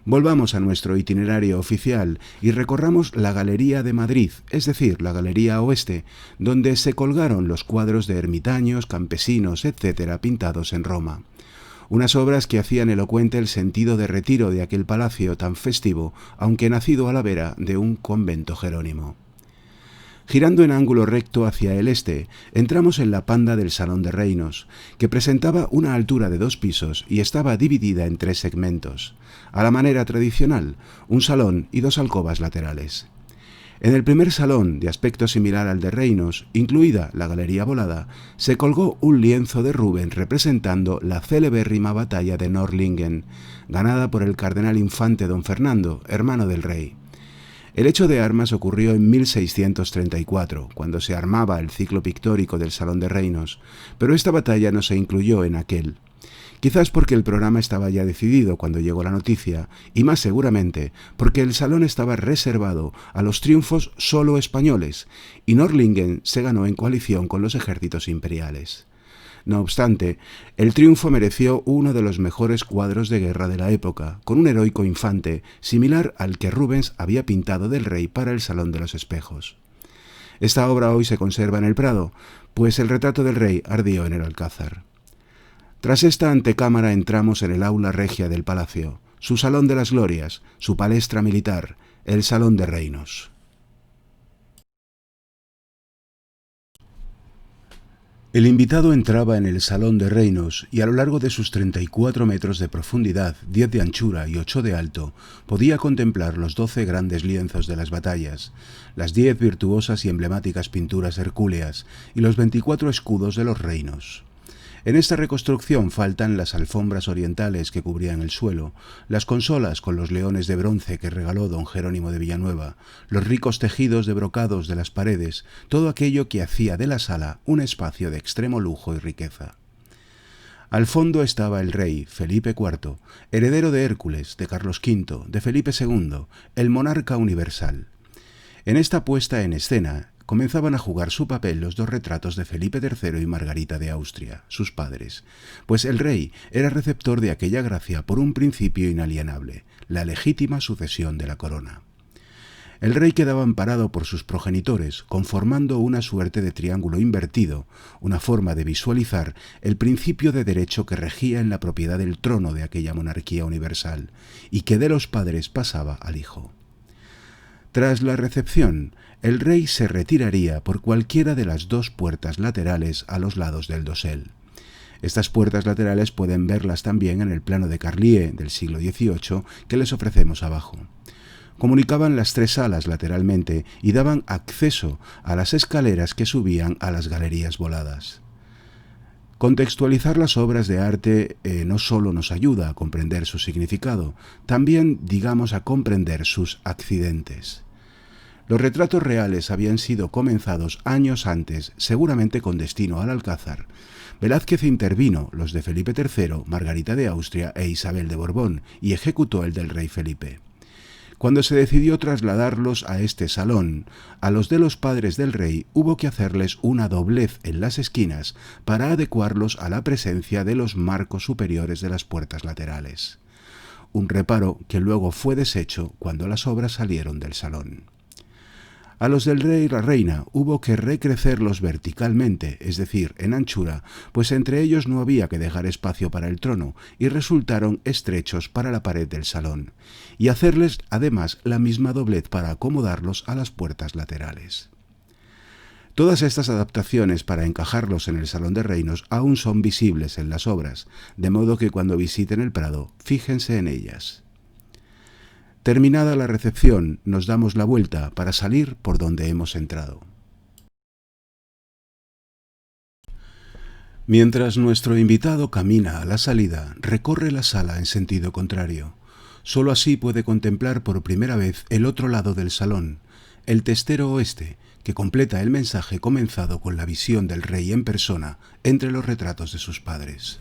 Volvamos a nuestro itinerario oficial y recorramos la Galería de Madrid, es decir, la Galería Oeste, donde se colgaron los cuadros de ermitaños, campesinos, etc., pintados en Roma. Unas obras que hacían elocuente el sentido de retiro de aquel palacio tan festivo, aunque nacido a la vera de un convento jerónimo. Girando en ángulo recto hacia el este, entramos en la panda del Salón de Reinos, que presentaba una altura de 2 pisos y estaba dividida en 3 segmentos, a la manera tradicional, un salón y 2 alcobas laterales. En el primer salón, de aspecto similar al de Reinos, incluida la galería volada, se colgó un lienzo de Rubens representando la celebérrima batalla de Nördlingen, ganada por el cardenal infante don Fernando, hermano del rey. El hecho de armas ocurrió en 1634, cuando se armaba el ciclo pictórico del Salón de Reinos, pero esta batalla no se incluyó en aquel. Quizás porque el programa estaba ya decidido cuando llegó la noticia, y más seguramente porque el salón estaba reservado a los triunfos solo españoles, y Nördlingen se ganó en coalición con los ejércitos imperiales. No obstante, el triunfo mereció uno de los mejores cuadros de guerra de la época, con un heroico infante similar al que Rubens había pintado del rey para el Salón de los Espejos. Esta obra hoy se conserva en el Prado, pues el retrato del rey ardió en el Alcázar. Tras esta antecámara entramos en el aula regia del palacio, su Salón de las Glorias, su palestra militar, el Salón de Reinos. El invitado entraba en el Salón de Reinos y a lo largo de sus 34 metros de profundidad, 10 de anchura y 8 de alto, podía contemplar los 12 grandes lienzos de las batallas, las 10 virtuosas y emblemáticas pinturas hercúleas y los 24 escudos de los reinos. En esta reconstrucción faltan las alfombras orientales que cubrían el suelo, las consolas con los leones de bronce que regaló don Jerónimo de Villanueva, los ricos tejidos de brocados de las paredes, todo aquello que hacía de la sala un espacio de extremo lujo y riqueza. Al fondo estaba el rey, Felipe IV, heredero de Hércules, de Carlos V, de Felipe II, el monarca universal. En esta puesta en escena, comenzaban a jugar su papel los 2 retratos de Felipe III y Margarita de Austria, sus padres, pues el rey era receptor de aquella gracia por un principio inalienable, la legítima sucesión de la corona. El rey quedaba amparado por sus progenitores, conformando una suerte de triángulo invertido, una forma de visualizar el principio de derecho que regía en la propiedad del trono de aquella monarquía universal, y que de los padres pasaba al hijo. Tras la recepción, el rey se retiraría por cualquiera de las dos puertas laterales a los lados del dosel. Estas puertas laterales pueden verlas también en el plano de Carlier del siglo XVIII que les ofrecemos abajo. Comunicaban las tres salas lateralmente y daban acceso a las escaleras que subían a las galerías voladas. Contextualizar las obras de arte no solo nos ayuda a comprender su significado, también, digamos, a comprender sus accidentes. Los retratos reales habían sido comenzados años antes, seguramente con destino al Alcázar. Velázquez intervino los de Felipe III, Margarita de Austria e Isabel de Borbón y ejecutó el del rey Felipe. Cuando se decidió trasladarlos a este salón, a los de los padres del rey hubo que hacerles una doblez en las esquinas para adecuarlos a la presencia de los marcos superiores de las puertas laterales. Un reparo que luego fue deshecho cuando las obras salieron del salón. A los del rey y la reina hubo que recrecerlos verticalmente, es decir, en anchura, pues entre ellos no había que dejar espacio para el trono y resultaron estrechos para la pared del salón, y hacerles además la misma doblez para acomodarlos a las puertas laterales. Todas estas adaptaciones para encajarlos en el Salón de Reinos aún son visibles en las obras, de modo que cuando visiten el Prado, fíjense en ellas. Terminada la recepción, nos damos la vuelta para salir por donde hemos entrado. Mientras nuestro invitado camina a la salida, recorre la sala en sentido contrario. Solo así puede contemplar por primera vez el otro lado del salón, el testero oeste, que completa el mensaje comenzado con la visión del rey en persona entre los retratos de sus padres.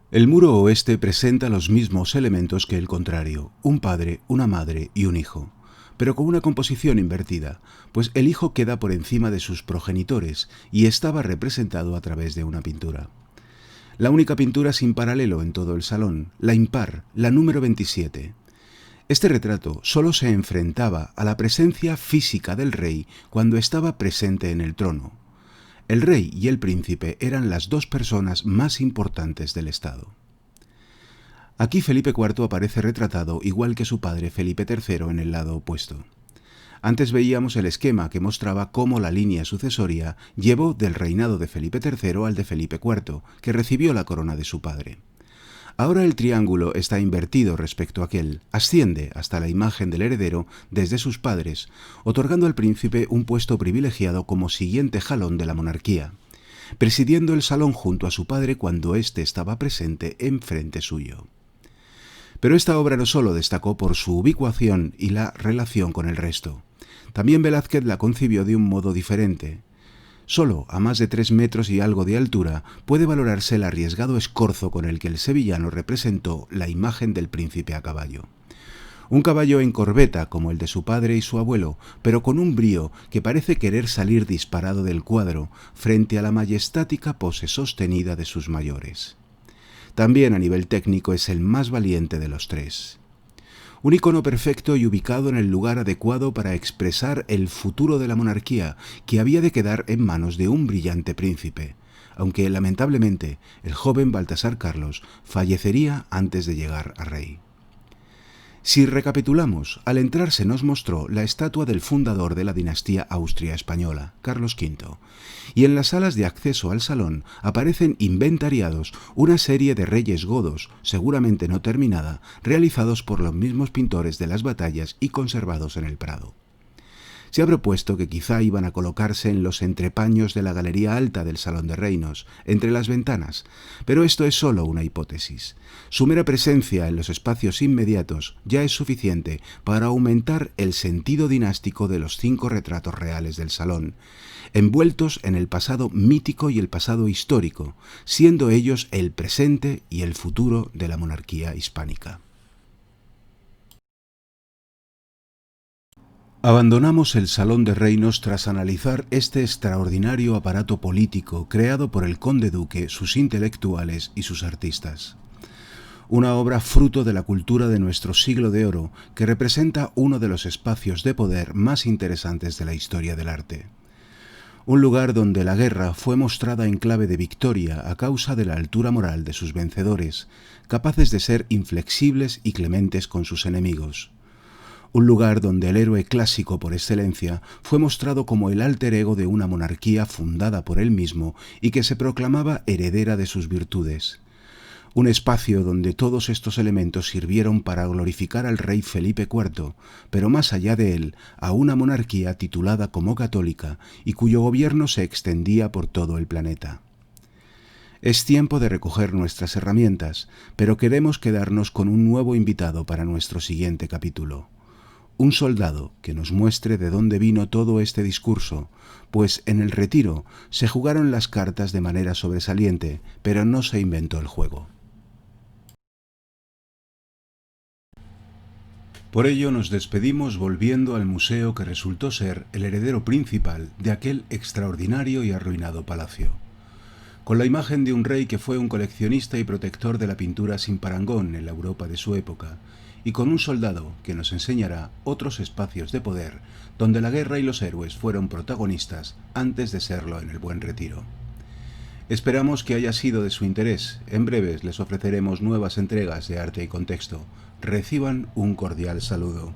El muro oeste presenta los mismos elementos que el contrario, un padre, una madre y un hijo, pero con una composición invertida, pues el hijo queda por encima de sus progenitores y estaba representado a través de una pintura. La única pintura sin paralelo en todo el salón, la impar, la número 27. Este retrato solo se enfrentaba a la presencia física del rey cuando estaba presente en el trono. El rey y el príncipe eran las dos personas más importantes del Estado. Aquí Felipe IV aparece retratado igual que su padre Felipe III en el lado opuesto. Antes veíamos el esquema que mostraba cómo la línea sucesoria llevó del reinado de Felipe III al de Felipe IV, que recibió la corona de su padre. Ahora el triángulo está invertido respecto a aquel, asciende hasta la imagen del heredero desde sus padres, otorgando al príncipe un puesto privilegiado como siguiente jalón de la monarquía, presidiendo el salón junto a su padre cuando éste estaba presente enfrente suyo. Pero esta obra no solo destacó por su ubicuación y la relación con el resto. También Velázquez la concibió de un modo diferente. Solo a más de 3 metros y algo de altura puede valorarse el arriesgado escorzo con el que el sevillano representó la imagen del príncipe a caballo. Un caballo en corbeta como el de su padre y su abuelo, pero con un brío que parece querer salir disparado del cuadro frente a la majestática pose sostenida de sus mayores. También a nivel técnico es el más valiente de los tres. Un icono perfecto y ubicado en el lugar adecuado para expresar el futuro de la monarquía, que había de quedar en manos de un brillante príncipe, aunque lamentablemente el joven Baltasar Carlos fallecería antes de llegar a rey. Si recapitulamos, al entrar se nos mostró la estatua del fundador de la dinastía Austria-Española, Carlos V, y en las salas de acceso al salón aparecen inventariados una serie de reyes godos, seguramente no terminada, realizados por los mismos pintores de las batallas y conservados en el Prado. Se ha propuesto que quizá iban a colocarse en los entrepaños de la galería alta del Salón de Reinos, entre las ventanas, pero esto es solo una hipótesis. Su mera presencia en los espacios inmediatos ya es suficiente para aumentar el sentido dinástico de los 5 retratos reales del salón, envueltos en el pasado mítico y el pasado histórico, siendo ellos el presente y el futuro de la monarquía hispánica. Abandonamos el Salón de Reinos tras analizar este extraordinario aparato político creado por el conde duque, sus intelectuales y sus artistas. Una obra fruto de la cultura de nuestro siglo de oro que representa uno de los espacios de poder más interesantes de la historia del arte. un lugar donde la guerra fue mostrada en clave de victoria a causa de la altura moral de sus vencedores, capaces de ser inflexibles y clementes con sus enemigos. Un lugar donde el héroe clásico por excelencia fue mostrado como el alter ego de una monarquía fundada por él mismo y que se proclamaba heredera de sus virtudes. Un espacio donde todos estos elementos sirvieron para glorificar al rey Felipe IV, pero más allá de él, a una monarquía titulada como católica y cuyo gobierno se extendía por todo el planeta. Es tiempo de recoger nuestras herramientas, pero queremos quedarnos con un nuevo invitado para nuestro siguiente capítulo. Un soldado que nos muestre de dónde vino todo este discurso, pues en el Retiro se jugaron las cartas de manera sobresaliente, pero no se inventó el juego. Por ello nos despedimos volviendo al museo que resultó ser el heredero principal de aquel extraordinario y arruinado palacio, con la imagen de un rey que fue un coleccionista y protector de la pintura sin parangón en la Europa de su época, y con un soldado que nos enseñará otros espacios de poder donde la guerra y los héroes fueron protagonistas antes de serlo en el Buen Retiro. Esperamos que haya sido de su interés. En breves les ofreceremos nuevas entregas de Arte y Contexto. Reciban un cordial saludo.